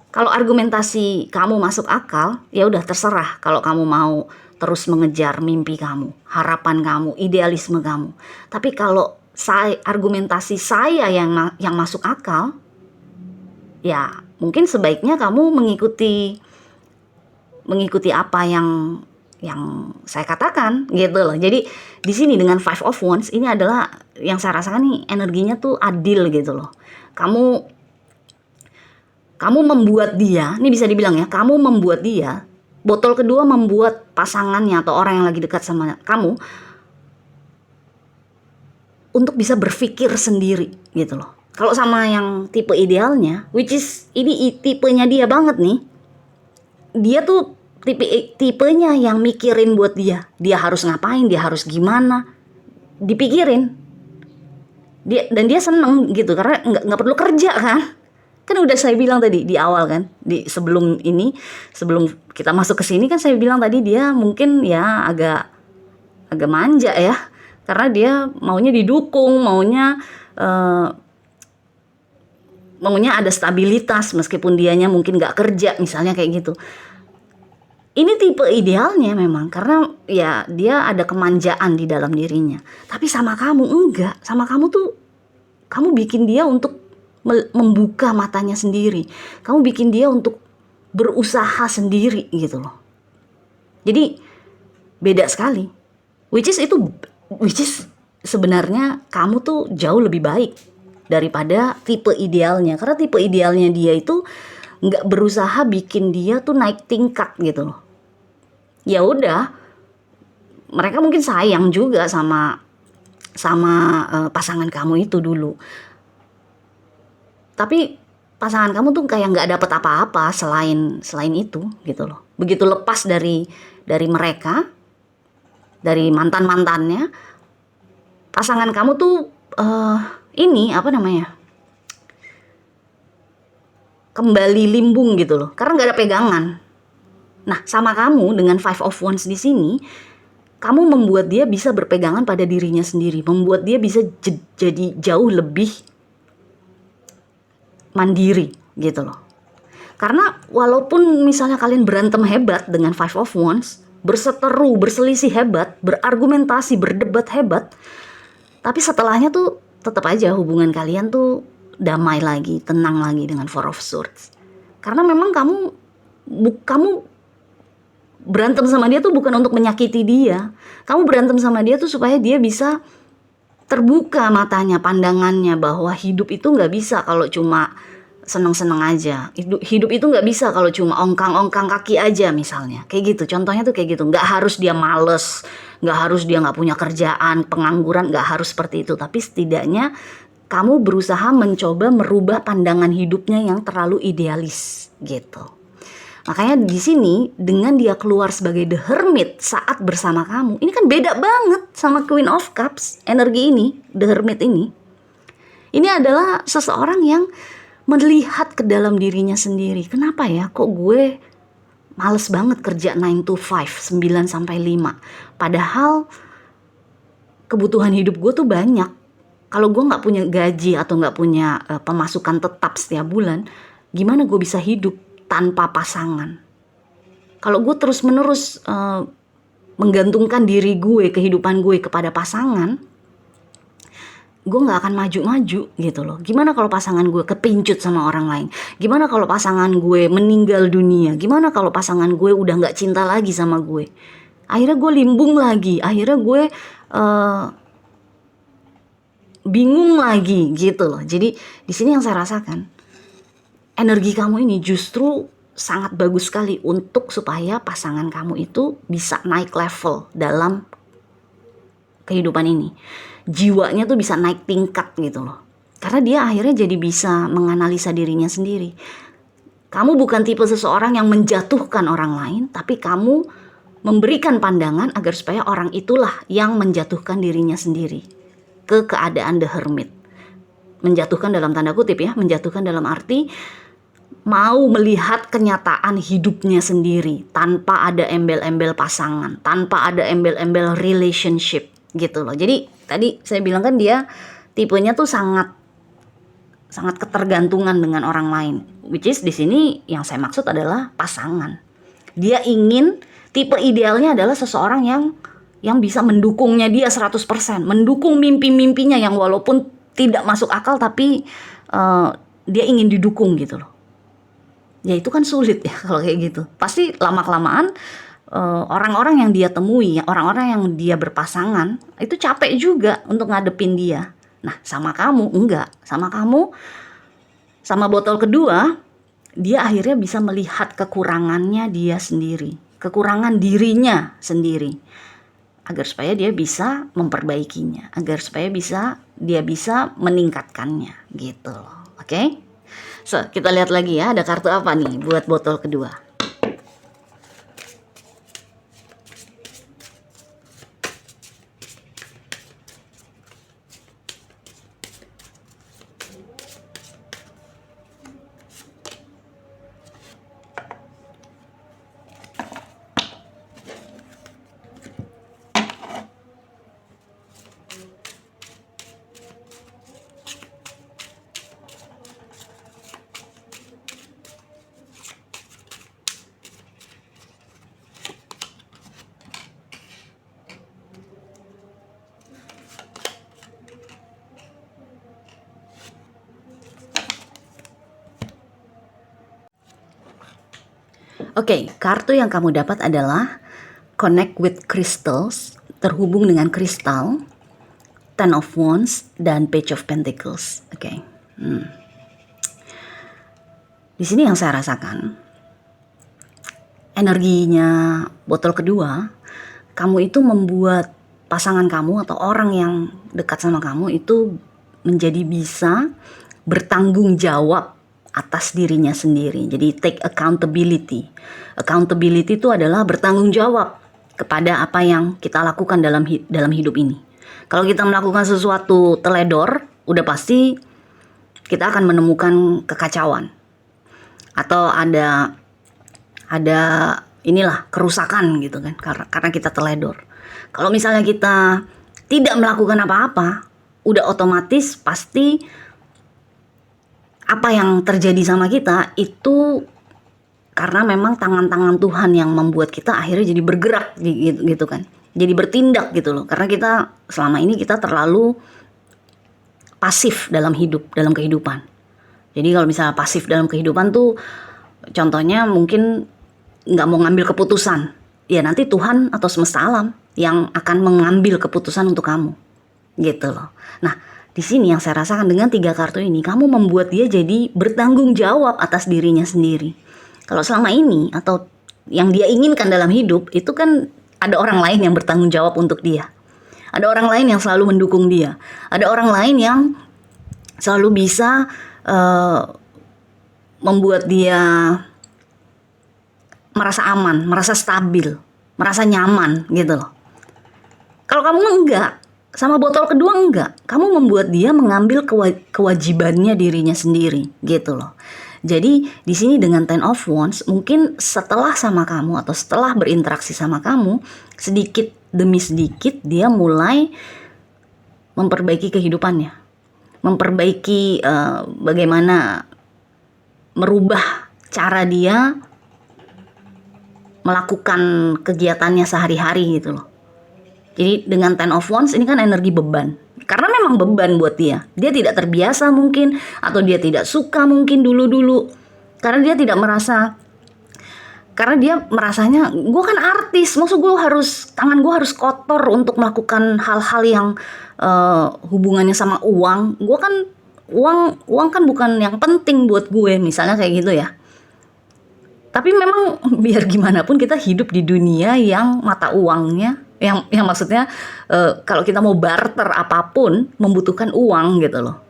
Kalau argumentasi kamu masuk akal, ya udah terserah. Kalau kamu mau terus mengejar mimpi kamu, harapan kamu, idealisme kamu. Tapi kalau argumentasi saya yang masuk akal, ya mungkin sebaiknya kamu mengikuti apa yang saya katakan gitu loh. Jadi di sini dengan Five of Wands ini adalah yang saya rasakan nih, energinya tuh adil gitu loh. Kamu membuat dia, ini bisa dibilang ya, kamu membuat dia, botol kedua membuat pasangannya atau orang yang lagi dekat sama kamu untuk bisa berpikir sendiri gitu loh. Kalau sama yang tipe idealnya, which is ini tipenya dia banget nih, dia tuh tipenya yang mikirin buat dia harus ngapain, dia harus gimana, dipikirin. Dan dia seneng gitu karena nggak perlu kerja kan udah saya bilang tadi di awal kan, sebelum kita masuk ke sini kan saya bilang tadi dia mungkin ya agak manja ya, karena dia maunya didukung, maunya ada stabilitas meskipun dianya mungkin nggak kerja misalnya kayak gitu. Ini tipe idealnya memang karena ya dia ada kemanjaan di dalam dirinya. Tapi sama kamu enggak, sama kamu tuh kamu bikin dia untuk membuka matanya sendiri. Kamu bikin dia untuk berusaha sendiri gitu loh. Jadi beda sekali. Which is sebenarnya kamu tuh jauh lebih baik daripada tipe idealnya. Karena tipe idealnya dia itu nggak berusaha bikin dia tuh naik tingkat gitu loh. Ya udah, mereka mungkin sayang juga sama pasangan kamu itu dulu. Tapi pasangan kamu tuh kayak nggak dapet apa-apa selain itu gitu loh. Begitu lepas dari mereka, dari mantannya, pasangan kamu tuh ini apa namanya, kembali limbung gitu loh, karena nggak ada pegangan. Nah, sama kamu dengan Five of Wands di sini, kamu membuat dia bisa berpegangan pada dirinya sendiri, membuat dia bisa jadi jauh lebih mandiri gitu loh. Karena walaupun misalnya kalian berantem hebat dengan Five of Wands, berseteru, berselisih hebat, berargumentasi, berdebat hebat, tapi setelahnya tuh tetap aja hubungan kalian tuh damai lagi, tenang lagi dengan Four of Swords. Karena memang kamu berantem sama dia tuh bukan untuk menyakiti dia. Kamu berantem sama dia tuh supaya dia bisa terbuka matanya, pandangannya, bahwa hidup itu nggak bisa kalau cuma seneng-seneng aja. Hidup itu nggak bisa kalau cuma ongkang-ongkang kaki aja misalnya. Kayak gitu, contohnya tuh kayak gitu. Nggak harus dia males, nggak harus dia nggak punya kerjaan, pengangguran, nggak harus seperti itu. Tapi setidaknya kamu berusaha mencoba merubah pandangan hidupnya yang terlalu idealis gitu. Makanya di sini dengan dia keluar sebagai The Hermit saat bersama kamu, ini kan beda banget sama Queen of Cups. Energi ini, The Hermit ini adalah seseorang yang melihat ke dalam dirinya sendiri. Kenapa ya kok gue males banget kerja 9 to 5, 9 sampai 5. Padahal kebutuhan hidup gue tuh banyak. Kalau gue gak punya gaji atau gak punya pemasukan tetap setiap bulan, gimana gue bisa hidup tanpa pasangan? Kalau gue terus-menerus menggantungkan diri gue, kehidupan gue kepada pasangan, gue gak akan maju-maju gitu loh. Gimana kalau pasangan gue kepincut sama orang lain? Gimana kalau pasangan gue meninggal dunia? Gimana kalau pasangan gue udah gak cinta lagi sama gue? Akhirnya gue limbung lagi. Akhirnya gue bingung lagi gitu loh. Jadi di sini yang saya rasakan, energi kamu ini justru sangat bagus sekali untuk supaya pasangan kamu itu bisa naik level dalam kehidupan ini. Jiwanya tuh bisa naik tingkat gitu loh. Karena dia akhirnya jadi bisa menganalisa dirinya sendiri. Kamu bukan tipe seseorang yang menjatuhkan orang lain, tapi kamu memberikan pandangan agar supaya orang itulah yang menjatuhkan dirinya sendiri ke keadaan The Hermit. Menjatuhkan dalam tanda kutip ya, menjatuhkan dalam arti mau melihat kenyataan hidupnya sendiri tanpa ada embel-embel pasangan, tanpa ada embel-embel relationship gitu loh. Jadi tadi saya bilang kan dia tipenya tuh sangat ketergantungan dengan orang lain, which is di sini yang saya maksud adalah pasangan. Dia ingin, tipe idealnya adalah seseorang yang bisa mendukungnya dia 100%, mendukung mimpi-mimpinya yang walaupun tidak masuk akal tapi dia ingin didukung gitu loh. Ya itu kan sulit ya kalau kayak gitu. Pasti lama-kelamaan orang-orang yang dia temui, orang-orang yang dia berpasangan, itu capek juga untuk ngadepin dia. Nah sama kamu enggak. Sama kamu, sama botol kedua, dia akhirnya bisa melihat kekurangannya dia sendiri, kekurangan dirinya sendiri, agar supaya dia bisa memperbaikinya, agar supaya dia bisa meningkatkannya gitu loh. Oke? So, kita lihat lagi ya, ada kartu apa nih buat botol kedua. Oke, kartu yang kamu dapat adalah Connect with Crystals, terhubung dengan kristal, Ten of Wands, dan Page of Pentacles. Oke. Di sini yang saya rasakan, energinya botol kedua, kamu itu membuat pasangan kamu atau orang yang dekat sama kamu itu menjadi bisa bertanggung jawab atas dirinya sendiri. Jadi take accountability. Accountability itu adalah bertanggung jawab kepada apa yang kita lakukan dalam hidup ini. Kalau kita melakukan sesuatu teledor, udah pasti kita akan menemukan kekacauan. Atau ada inilah kerusakan gitu kan, karena kita teledor. Kalau misalnya kita tidak melakukan apa-apa, udah otomatis pasti apa yang terjadi sama kita itu karena memang tangan-tangan Tuhan yang membuat kita akhirnya jadi bergerak gitu kan. Jadi bertindak gitu loh. Karena kita selama ini kita terlalu pasif dalam kehidupan. Jadi kalau misalnya pasif dalam kehidupan tuh contohnya mungkin nggak mau ngambil keputusan. Ya nanti Tuhan atau semesta alam yang akan mengambil keputusan untuk kamu. Gitu loh. Nah, di sini yang saya rasakan dengan 3 kartu ini, kamu membuat dia jadi bertanggung jawab atas dirinya sendiri. Kalau selama ini atau yang dia inginkan dalam hidup itu kan ada orang lain yang bertanggung jawab untuk dia. Ada orang lain yang selalu mendukung dia. Ada orang lain yang selalu bisa membuat dia merasa aman, merasa stabil, merasa nyaman gitu loh. Kalau kamu enggak, sama botol kedua enggak, kamu membuat dia mengambil kewajibannya dirinya sendiri gitu loh. Jadi di sini dengan Ten of Wands, mungkin setelah sama kamu atau setelah berinteraksi sama kamu, sedikit demi sedikit dia mulai memperbaiki kehidupannya, memperbaiki bagaimana merubah cara dia melakukan kegiatannya sehari-hari gitu loh. Jadi dengan Ten of Wands ini kan energi beban. Karena memang beban buat dia. Dia tidak terbiasa mungkin, atau dia tidak suka mungkin dulu-dulu. Karena dia tidak merasa, karena dia merasanya, gue kan artis, maksud gue tangan gue harus kotor untuk melakukan hal-hal yang hubungannya sama uang. Gue kan, uang kan bukan yang penting buat gue, misalnya kayak gitu ya. Tapi memang biar gimana pun kita hidup di dunia yang mata uangnya, yang maksudnya kalau kita mau barter apapun membutuhkan uang gitu loh.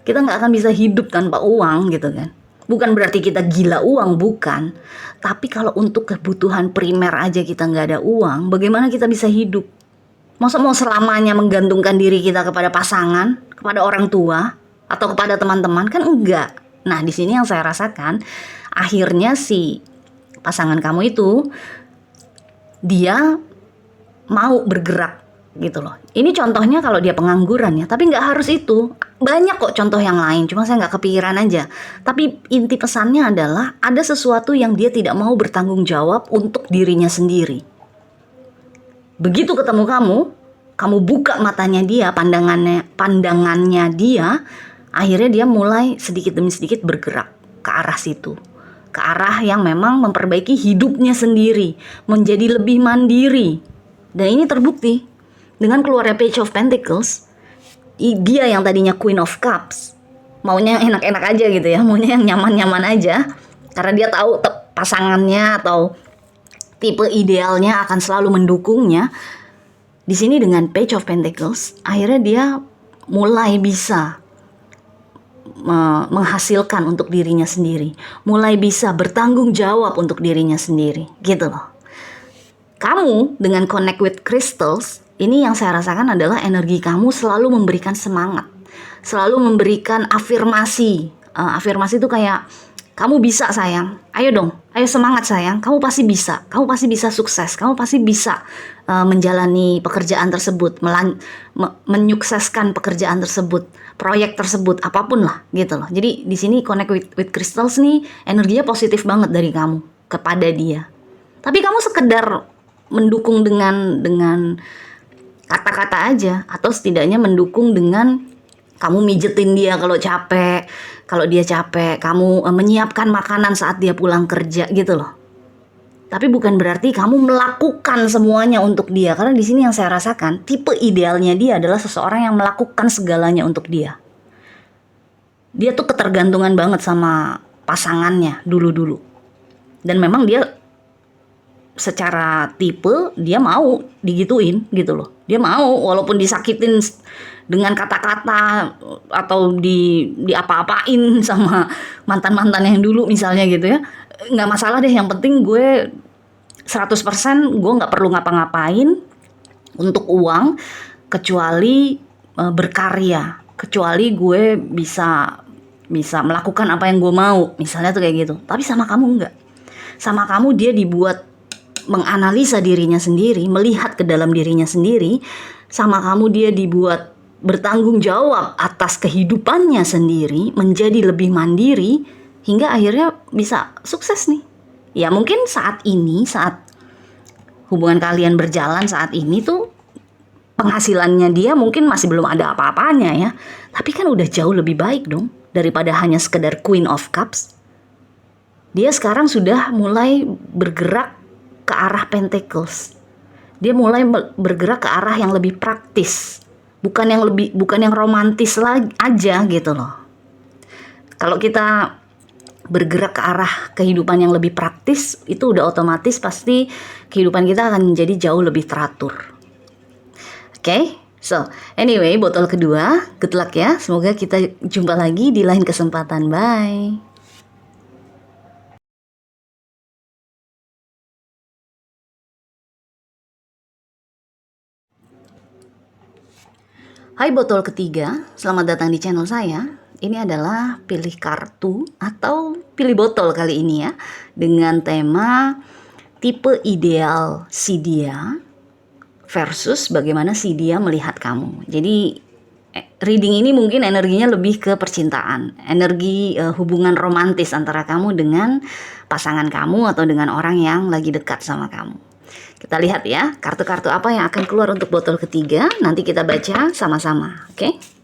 Kita nggak akan bisa hidup tanpa uang gitu kan. Bukan berarti kita gila uang, bukan. Tapi kalau untuk kebutuhan primer aja kita nggak ada uang, bagaimana kita bisa hidup? Masa mau selamanya menggantungkan diri kita kepada pasangan, kepada orang tua, atau kepada teman-teman? Kan enggak. Nah di sini yang saya rasakan, akhirnya si pasangan kamu itu dia mau bergerak gitu loh. Ini contohnya kalau dia pengangguran ya, tapi nggak harus itu. Banyak kok contoh yang lain, cuma saya nggak kepikiran aja. Tapi inti pesannya adalah ada sesuatu yang dia tidak mau bertanggung jawab untuk dirinya sendiri. Begitu ketemu kamu buka matanya dia, pandangannya dia, akhirnya dia mulai sedikit demi sedikit bergerak ke arah situ. Ke arah yang memang memperbaiki hidupnya sendiri, menjadi lebih mandiri. Dan ini terbukti dengan keluarnya Page of Pentacles. Dia yang tadinya Queen of Cups, maunya enak-enak aja gitu ya, maunya yang nyaman-nyaman aja, karena dia tahu pasangannya atau tipe idealnya akan selalu mendukungnya. Di sini dengan Page of Pentacles, akhirnya dia mulai bisa menghasilkan untuk dirinya sendiri, mulai bisa bertanggung jawab untuk dirinya sendiri, gitu loh. Kamu dengan Connect with Crystals, ini yang saya rasakan adalah energi kamu selalu memberikan semangat, selalu memberikan afirmasi. Afirmasi itu kayak, kamu bisa sayang, ayo dong, ayo semangat sayang, kamu pasti bisa sukses, kamu pasti bisa menjalani pekerjaan tersebut, menyukseskan pekerjaan tersebut, proyek tersebut, apapun lah gitu loh. Jadi di sini Connect with Crystals nih energinya positif banget dari kamu kepada dia. Tapi kamu sekedar mendukung dengan kata-kata aja, atau setidaknya mendukung dengan kamu mijetin dia kalau dia capek, kamu menyiapkan makanan saat dia pulang kerja gitu loh. Tapi bukan berarti kamu melakukan semuanya untuk dia. Karena di sini yang saya rasakan, tipe idealnya dia adalah seseorang yang melakukan segalanya untuk dia. Dia tuh ketergantungan banget sama pasangannya dulu-dulu. Dan memang dia secara tipe dia mau digituin gitu loh. Dia mau walaupun disakitin dengan kata-kata atau diapa-apain sama mantan-mantan yang dulu misalnya gitu ya. Nggak masalah deh, yang penting gue 100% gue nggak perlu ngapa-ngapain untuk uang kecuali berkarya, kecuali gue bisa melakukan apa yang gue mau, misalnya tuh kayak gitu. Tapi sama kamu enggak. Sama kamu dia dibuat menganalisa dirinya sendiri, melihat ke dalam dirinya sendiri. Sama kamu dia dibuat bertanggung jawab atas kehidupannya sendiri, menjadi lebih mandiri, hingga akhirnya bisa sukses nih. Ya mungkin saat ini, saat hubungan kalian berjalan saat ini tuh penghasilannya dia mungkin masih belum ada apa-apanya ya. Tapi kan udah jauh lebih baik dong daripada hanya sekedar Queen of Cups. Dia sekarang sudah mulai bergerak ke arah Pentacles. Dia mulai bergerak ke arah yang lebih praktis. Bukan yang romantis lagi aja gitu loh. Kalau kita bergerak ke arah kehidupan yang lebih praktis, itu udah otomatis pasti kehidupan kita akan menjadi jauh lebih teratur. Oke? So, anyway, botol kedua, good luck ya. Semoga kita jumpa lagi di lain kesempatan. Bye. Hai botol ketiga, selamat datang di channel saya. Ini adalah pilih kartu atau pilih botol kali ini ya, dengan tema tipe ideal si dia versus bagaimana si dia melihat kamu. Jadi reading ini mungkin energinya lebih ke percintaan, energi hubungan romantis antara kamu dengan pasangan kamu atau dengan orang yang lagi dekat sama kamu. Kita lihat ya, kartu-kartu apa yang akan keluar untuk botol ketiga. Nanti kita baca sama-sama, oke?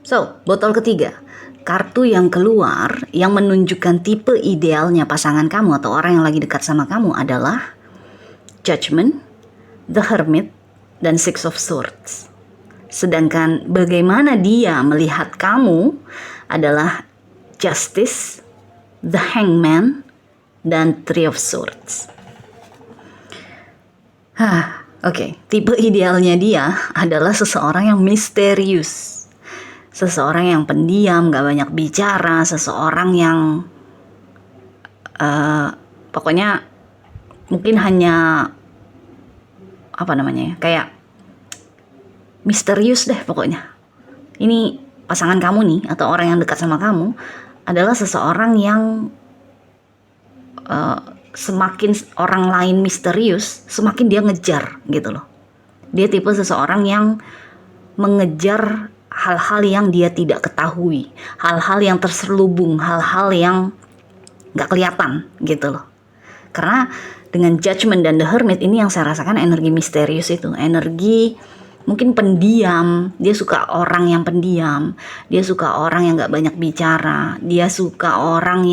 So, botol ketiga. Kartu yang keluar yang menunjukkan tipe idealnya pasangan kamu atau orang yang lagi dekat sama kamu adalah Judgment, The Hermit, dan Six of Swords. Sedangkan bagaimana dia melihat kamu adalah Justice, The Hangman, dan Three of Swords. Oke. Tipe idealnya dia adalah seseorang yang misterius. Seseorang yang pendiam, gak banyak bicara, seseorang yang pokoknya mungkin hanya kayak misterius deh pokoknya. Ini pasangan kamu nih atau orang yang dekat sama kamu adalah seseorang yang semakin orang lain misterius, semakin dia ngejar gitu loh. Dia tipe seseorang yang mengejar hal-hal yang dia tidak ketahui, hal-hal yang terselubung, hal-hal yang gak kelihatan gitu loh. Karena dengan Judgment dan The Hermit ini yang saya rasakan energi misterius itu, energi mungkin pendiam. Dia suka orang yang pendiam, dia suka orang yang gak banyak bicara, dia suka orang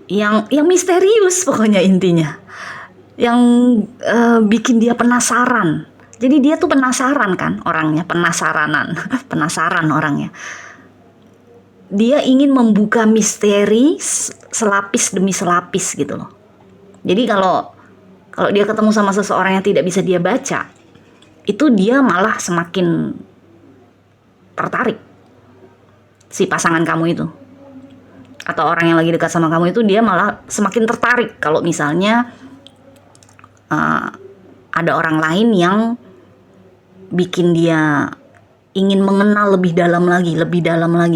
yang misterius pokoknya intinya, yang bikin dia penasaran. Jadi dia tuh penasaran kan orangnya, penasaranan, penasaran orangnya. Dia ingin membuka misteri selapis demi selapis gitu loh. Jadi kalau dia ketemu sama seseorang yang tidak bisa dia baca, itu dia malah semakin tertarik. Si pasangan kamu itu, atau orang yang lagi dekat sama kamu itu, dia malah semakin tertarik kalau misalnya ada orang lain yang bikin dia ingin mengenal lebih dalam lagi.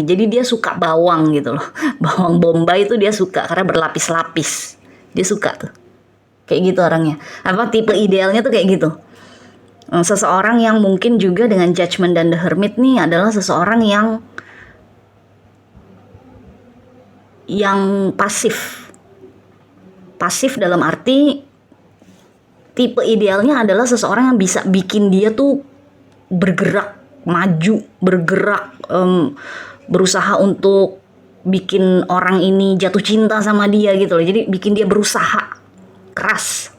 Jadi dia suka bawang gitu loh. Bawang bombay itu dia suka karena berlapis-lapis. Dia suka tuh. Kayak gitu orangnya. Tipe idealnya tuh kayak gitu. Seseorang yang mungkin juga dengan Judgment dan The Hermit nih adalah seseorang yang pasif. Pasif dalam arti tipe idealnya adalah seseorang yang bisa bikin dia tuh bergerak, maju, bergerak, berusaha untuk bikin orang ini jatuh cinta sama dia gitu loh. Jadi bikin dia berusaha keras.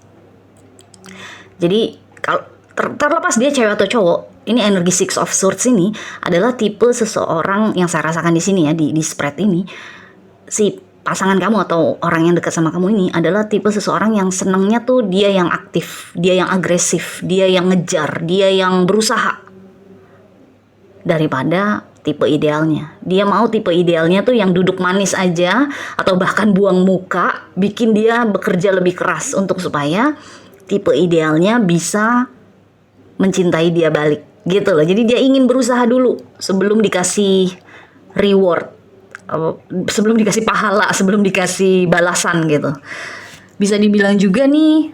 Jadi kalau terlepas dia cewek atau cowok, ini energi Six of Swords ini adalah tipe seseorang yang saya rasakan di sini ya, di spread ini. Si pasangan kamu atau orang yang dekat sama kamu ini adalah tipe seseorang yang senangnya tuh dia yang aktif, dia yang agresif, dia yang ngejar, dia yang berusaha, daripada tipe idealnya. Dia mau tipe idealnya tuh yang duduk manis aja atau bahkan buang muka, bikin dia bekerja lebih keras untuk supaya tipe idealnya bisa mencintai dia balik gitu loh. Jadi dia ingin berusaha dulu sebelum dikasih reward, sebelum dikasih pahala, sebelum dikasih balasan gitu. Bisa dibilang juga nih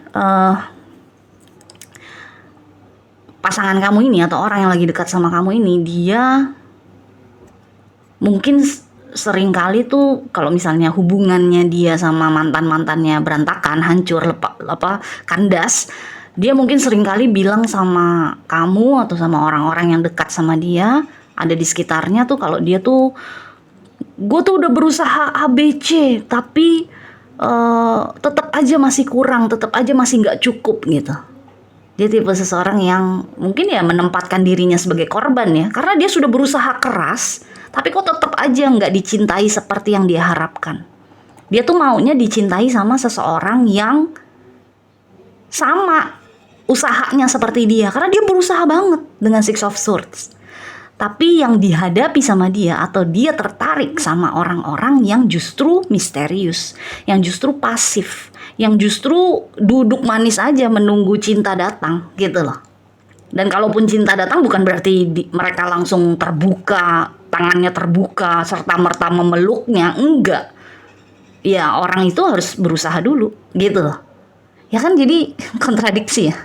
pasangan kamu ini atau orang yang lagi dekat sama kamu ini, dia mungkin sering kali tuh kalau misalnya hubungannya dia sama mantannya berantakan, hancur, kandas, dia mungkin sering kali bilang sama kamu atau sama orang-orang yang dekat sama dia, ada di sekitarnya tuh, kalau dia tuh, gue tuh udah berusaha ABC tapi tetap aja masih kurang, tetap aja masih nggak cukup gitu. Dia tipe seseorang yang mungkin ya menempatkan dirinya sebagai korban ya, karena dia sudah berusaha keras tapi kok tetap aja nggak dicintai seperti yang dia harapkan. Dia tuh maunya dicintai sama seseorang yang sama usahanya seperti dia, karena dia berusaha banget dengan Six of Swords. Tapi yang dihadapi sama dia atau dia tertarik sama orang-orang yang justru misterius, yang justru pasif, yang justru duduk manis aja menunggu cinta datang gitu loh. Dan kalaupun cinta datang bukan berarti mereka langsung terbuka, tangannya terbuka, serta-merta memeluknya, enggak. Ya orang itu harus berusaha dulu gitu loh. Ya kan, jadi kontradiksi ya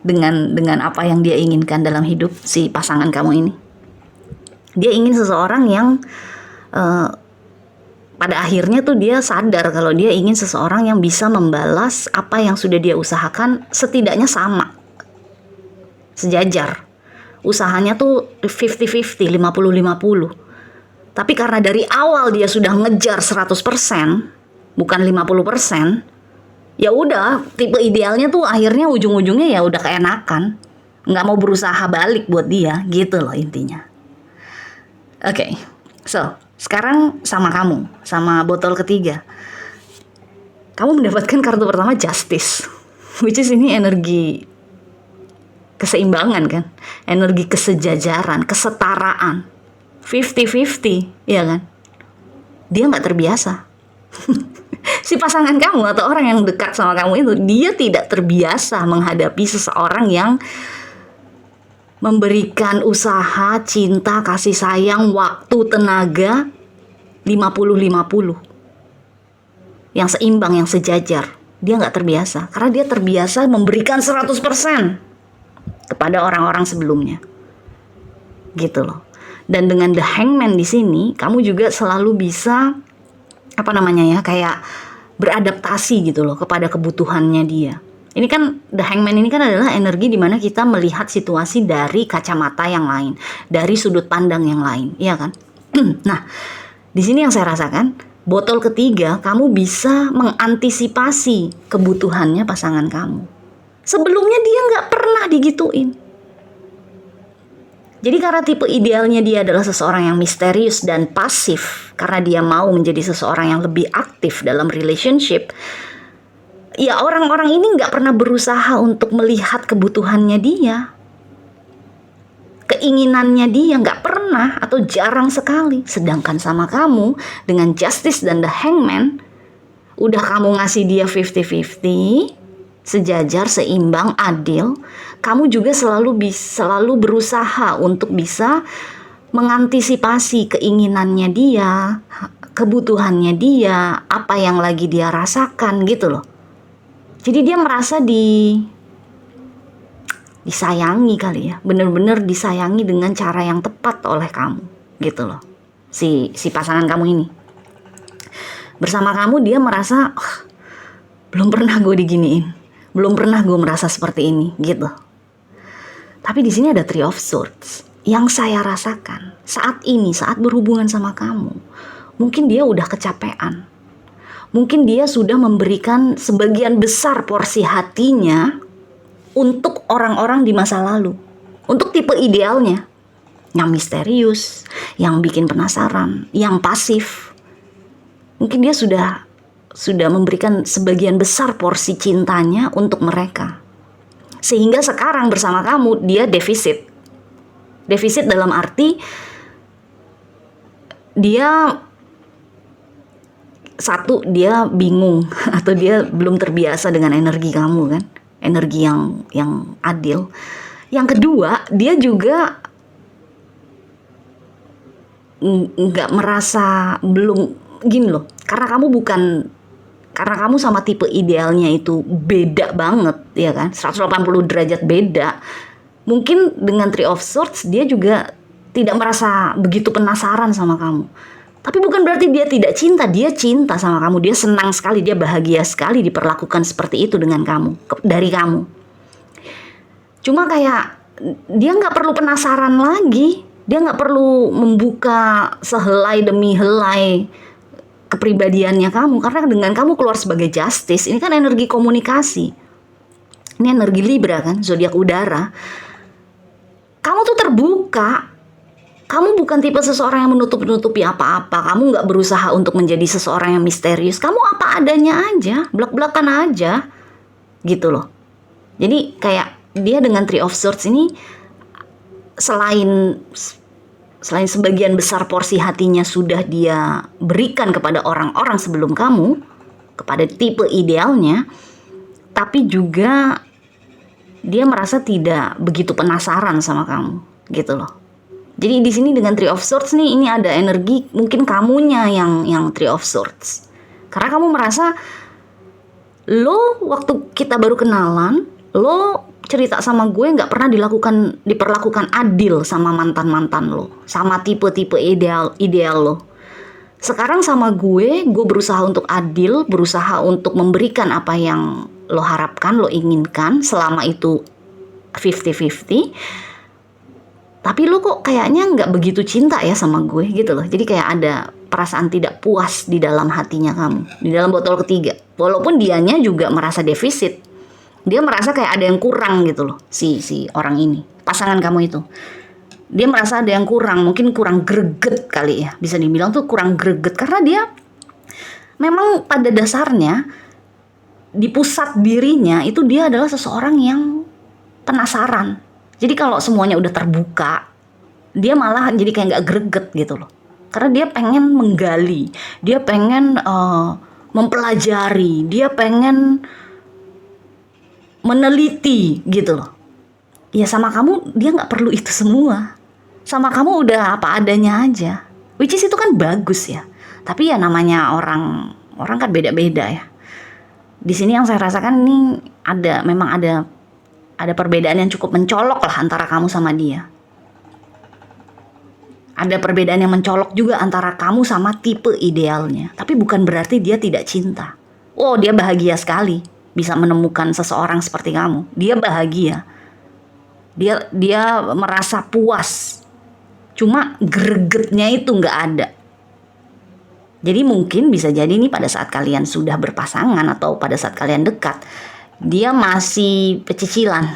dengan apa yang dia inginkan dalam hidup si pasangan kamu ini. Dia ingin seseorang yang pada akhirnya tuh dia sadar kalau dia ingin seseorang yang bisa membalas apa yang sudah dia usahakan, setidaknya sama, sejajar. Usahanya tuh 50-50, 50-50. Tapi karena dari awal dia sudah ngejar 100%, bukan 50%, ya udah, tipe idealnya tuh akhirnya ujung-ujungnya ya udah keenakan, nggak mau berusaha balik buat dia gitu loh intinya. Oke, so sekarang sama kamu, sama botol ketiga, kamu mendapatkan kartu pertama Justice, which is ini energi keseimbangan kan, energi kesejajaran, kesetaraan, 50-50, ya kan? Dia nggak terbiasa. Si pasangan kamu atau orang yang dekat sama kamu itu, dia tidak terbiasa menghadapi seseorang yang memberikan usaha, cinta, kasih sayang, waktu, tenaga 50-50. Yang seimbang, yang sejajar. Dia nggak terbiasa, karena dia terbiasa memberikan 100% kepada orang-orang sebelumnya. Gitu loh. Dan dengan The Hangman di sini, kamu juga selalu bisa kayak beradaptasi gitu loh kepada kebutuhannya dia. Ini kan The Hangman ini kan adalah energi di mana kita melihat situasi dari kacamata yang lain, dari sudut pandang yang lain, iya kan? Nah, di sini yang saya rasakan, botol ketiga, kamu bisa mengantisipasi kebutuhannya pasangan kamu. Sebelumnya dia nggak pernah digituin. Jadi karena tipe idealnya dia adalah seseorang yang misterius dan pasif, karena dia mau menjadi seseorang yang lebih aktif dalam relationship, ya orang-orang ini nggak pernah berusaha untuk melihat kebutuhannya dia, keinginannya dia, nggak pernah atau jarang sekali. Sedangkan sama kamu dengan Justice dan The Hangman, udah kamu ngasih dia 50-50, sejajar, seimbang, adil. Kamu juga selalu berusaha untuk bisa mengantisipasi keinginannya dia, kebutuhannya dia, apa yang lagi dia rasakan gitu loh. Jadi dia merasa disayangi kali ya, bener-bener disayangi dengan cara yang tepat oleh kamu gitu loh. Si pasangan kamu ini bersama kamu, dia merasa belum pernah gue diginiin, belum pernah gue merasa seperti ini gitu. Tapi di sini ada Three of Swords. Yang saya rasakan saat ini, saat berhubungan sama kamu, mungkin dia udah kecapean. Mungkin dia sudah memberikan sebagian besar porsi hatinya untuk orang-orang di masa lalu. Untuk tipe idealnya. Yang misterius, yang bikin penasaran, yang pasif. Mungkin dia sudah memberikan sebagian besar porsi cintanya untuk mereka. Sehingga sekarang bersama kamu dia defisit. Defisit dalam arti dia bingung atau dia belum terbiasa dengan energi kamu kan, energi yang adil. Yang kedua, dia juga nggak merasa belum gini loh, karena kamu sama tipe idealnya itu beda banget ya kan, 180 derajat beda. Mungkin dengan Three of Swords dia juga tidak merasa begitu penasaran sama kamu. Tapi bukan berarti dia tidak cinta, dia cinta sama kamu, dia senang sekali, dia bahagia sekali diperlakukan seperti itu dengan kamu, dari kamu. Cuma kayak dia nggak perlu penasaran lagi, dia nggak perlu membuka sehelai demi helai kepribadiannya kamu, karena dengan kamu keluar sebagai Justice, ini kan energi komunikasi, ini energi Libra kan, zodiak udara. Kamu tuh terbuka, kamu bukan tipe seseorang yang menutup-nutupi apa-apa, kamu nggak berusaha untuk menjadi seseorang yang misterius, kamu apa adanya aja, belak-belakan aja, gitu loh. Jadi kayak dia dengan Three of Swords ini, selain sebagian besar porsi hatinya sudah dia berikan kepada orang-orang sebelum kamu, kepada tipe idealnya, tapi juga dia merasa tidak begitu penasaran sama kamu, gitu loh. Jadi di sini dengan Three of Swords nih, ini ada energi mungkin kamunya yang Three of Swords. Karena kamu merasa lo waktu kita baru kenalan, lo cerita sama gue nggak pernah diperlakukan adil sama mantan lo, sama tipe-tipe ideal lo. Sekarang sama gue berusaha untuk adil, berusaha untuk memberikan apa yang lo harapkan, lo inginkan, selama itu 50-50. Tapi lo kok kayaknya nggak begitu cinta ya sama gue gitu loh. Jadi kayak ada perasaan tidak puas di dalam hatinya kamu, di dalam botol ketiga. Walaupun dianya juga merasa defisit. Dia merasa kayak ada yang kurang gitu loh, si orang ini, pasangan kamu itu. Dia merasa ada yang kurang, mungkin kurang greget kali ya, bisa dibilang tuh kurang greget. Karena dia memang pada dasarnya, di pusat dirinya itu dia adalah seseorang yang penasaran. Jadi kalau semuanya udah terbuka, dia malah jadi kayak gak greget gitu loh. Karena dia pengen menggali, dia pengen mempelajari, dia pengen meneliti gitu loh. Ya sama kamu dia nggak perlu itu semua. Sama kamu udah apa adanya aja. Which is itu kan bagus ya. Tapi ya namanya orang kan beda-beda ya. Di sini yang saya rasakan ini memang ada perbedaan yang cukup mencolok lah antara kamu sama dia. Ada perbedaan yang mencolok juga antara kamu sama tipe idealnya. Tapi bukan berarti dia tidak cinta. Oh, dia bahagia sekali bisa menemukan seseorang seperti kamu. Dia bahagia. Dia merasa puas. Cuma gregetnya itu nggak ada. Jadi mungkin bisa jadi nih pada saat kalian sudah berpasangan atau pada saat kalian dekat, Dia masih pecicilan,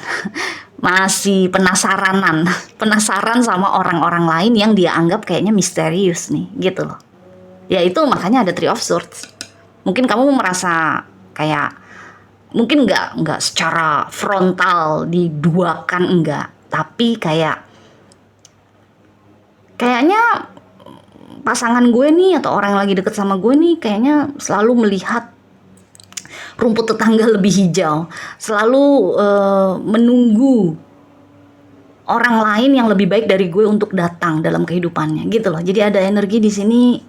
masih penasaran sama orang-orang lain yang dia anggap kayaknya misterius nih, gitu loh. Ya itu makanya ada Three of Swords. Mungkin kamu merasa kayak, mungkin nggak secara frontal diduakan, enggak, tapi kayaknya pasangan gue nih atau orang yang lagi deket sama gue nih kayaknya selalu melihat rumput tetangga lebih hijau, selalu menunggu orang lain yang lebih baik dari gue untuk datang dalam kehidupannya, gitu loh. Jadi ada energi di sini.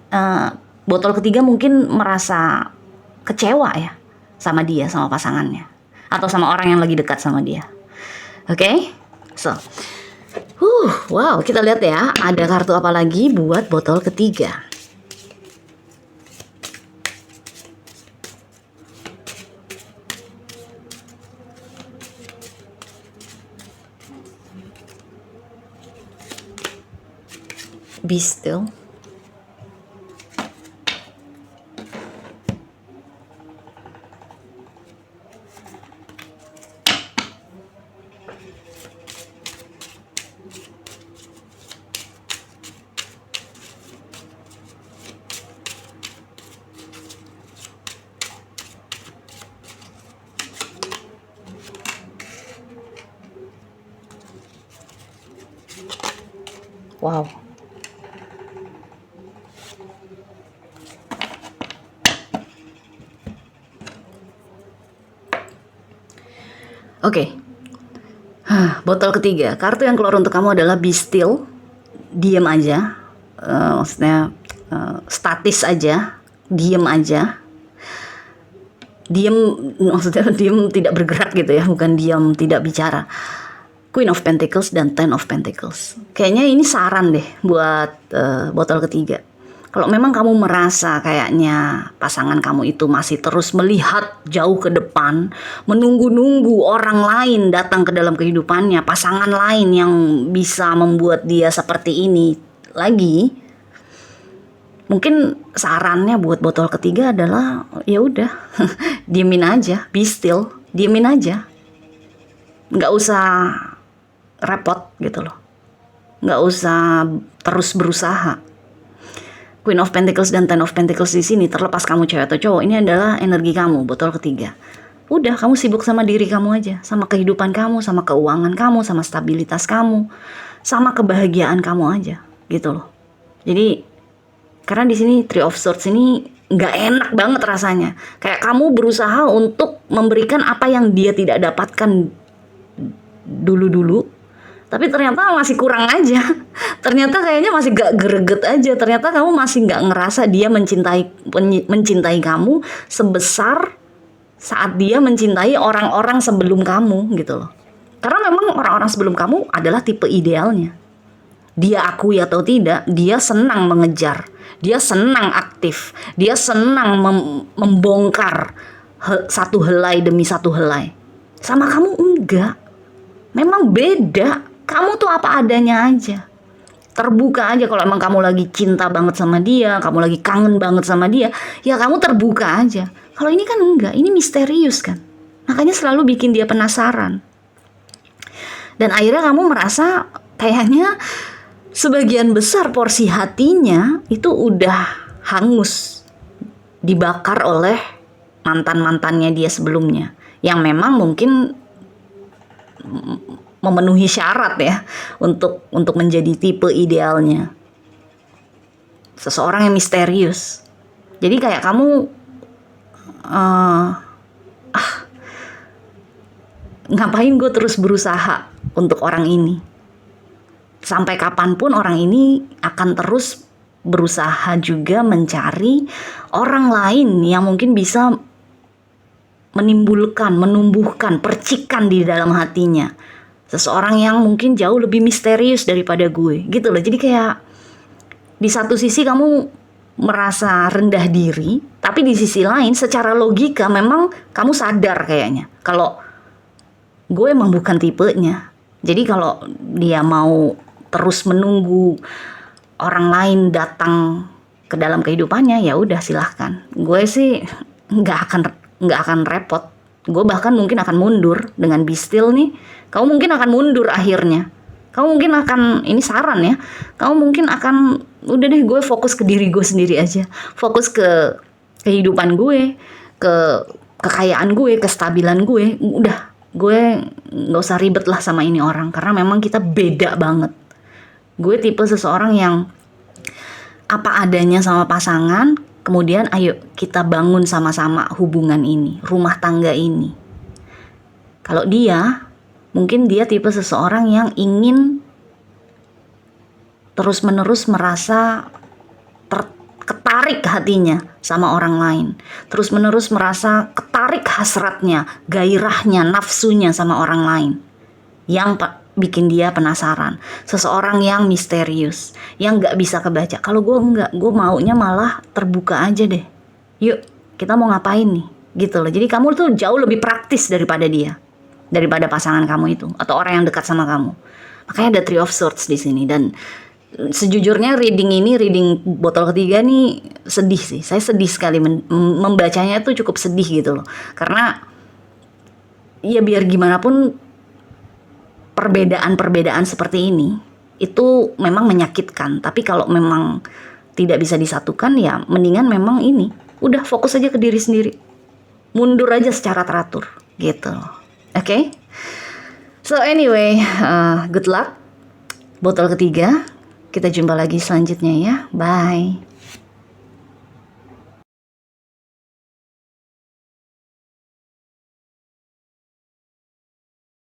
Botol ketiga mungkin merasa kecewa ya sama dia, sama pasangannya, atau sama orang yang lagi dekat sama dia. Oke? So, wow, kita lihat ya, ada kartu apa lagi buat botol ketiga. Be still. Wow. Oke. Botol ketiga. Kartu yang keluar untuk kamu adalah be still. Diam aja. Maksudnya statis aja. Diam aja. Diam maksudnya diam tidak bergerak gitu ya, bukan diam tidak bicara. Queen of Pentacles dan Ten of Pentacles. Kayaknya ini saran deh buat botol ketiga. Kalau memang kamu merasa kayaknya pasangan kamu itu masih terus melihat jauh ke depan, menunggu-nunggu orang lain datang ke dalam kehidupannya, pasangan lain yang bisa membuat dia seperti ini lagi, mungkin sarannya buat botol ketiga adalah ya udah, diemin aja, be still, diemin aja, nggak usah repot gitu loh, nggak usah terus berusaha. Queen of Pentacles dan Ten of Pentacles di sini, terlepas kamu cewek atau cowok, ini adalah energi kamu, botol ketiga. Udah, kamu sibuk sama diri kamu aja, sama kehidupan kamu, sama keuangan kamu, sama stabilitas kamu, sama kebahagiaan kamu aja, gitu loh. Jadi, karena di sini Three of Swords ini nggak enak banget rasanya. Kayak kamu berusaha untuk memberikan apa yang dia tidak dapatkan dulu-dulu, tapi ternyata masih kurang aja. Ternyata kayaknya masih gak greget aja. Ternyata kamu masih gak ngerasa dia mencintai kamu sebesar saat dia mencintai orang-orang sebelum kamu, gitu loh. Karena memang orang-orang sebelum kamu adalah tipe idealnya. Dia akui atau tidak, dia senang mengejar, dia senang aktif, dia senang membongkar satu helai demi satu helai. Sama kamu enggak. Memang beda. Kamu tuh apa adanya aja. Terbuka aja. Kalau emang kamu lagi cinta banget sama dia, kamu lagi kangen banget sama dia, ya kamu terbuka aja. Kalau ini kan enggak, ini misterius kan. Makanya selalu bikin dia penasaran. Dan akhirnya kamu merasa kayaknya sebagian besar porsi hatinya itu udah hangus, dibakar oleh mantan-mantannya dia sebelumnya, yang memang mungkin memenuhi syarat ya untuk menjadi tipe idealnya. Seseorang yang misterius. Jadi kayak kamu ngapain gue terus berusaha untuk orang ini? Sampai kapanpun orang ini akan terus berusaha juga mencari orang lain yang mungkin bisa menumbuhkan percikan di dalam hatinya. Seseorang yang mungkin jauh lebih misterius daripada gue, gitu loh. Jadi kayak di satu sisi kamu merasa rendah diri, tapi di sisi lain secara logika memang kamu sadar kayaknya kalau gue emang bukan tipenya. Jadi kalau dia mau terus menunggu orang lain datang ke dalam kehidupannya, ya udah silahkan. Gue sih nggak akan repot Gue bahkan mungkin akan mundur dengan be still nih. Kamu mungkin akan mundur akhirnya. Kamu mungkin akan, ini saran ya, kamu mungkin akan, udah deh gue fokus ke diri gue sendiri aja. Fokus ke kehidupan gue, ke kekayaan gue, kestabilan gue. Udah, gue gak usah ribet lah sama ini orang. Karena memang kita beda banget. Gue tipe seseorang yang apa adanya sama pasangan, kemudian ayo kita bangun sama-sama hubungan ini, rumah tangga ini. Kalau dia, mungkin dia tipe seseorang yang ingin terus-menerus merasa ketarik hatinya sama orang lain. Terus-menerus merasa ketarik hasratnya, gairahnya, nafsunya sama orang lain. Yang bikin dia penasaran. Seseorang yang misterius, yang gak bisa kebaca. Kalau gue enggak, gue maunya malah terbuka aja deh. Yuk, kita mau ngapain nih? Gitu loh. Jadi kamu tuh jauh lebih praktis daripada dia. Daripada pasangan kamu itu. Atau orang yang dekat sama kamu. Makanya ada Three of Swords di sini. Dan sejujurnya reading botol ketiga nih sedih sih. Saya sedih sekali membacanya tuh cukup sedih gitu loh. Karena ya biar gimana pun perbedaan-perbedaan seperti ini itu memang menyakitkan. Tapi kalau memang tidak bisa disatukan ya mendingan memang ini. Udah fokus aja ke diri sendiri. Mundur aja secara teratur gitu. Oke? So anyway, good luck. Botol ketiga. Kita jumpa lagi selanjutnya ya. Bye.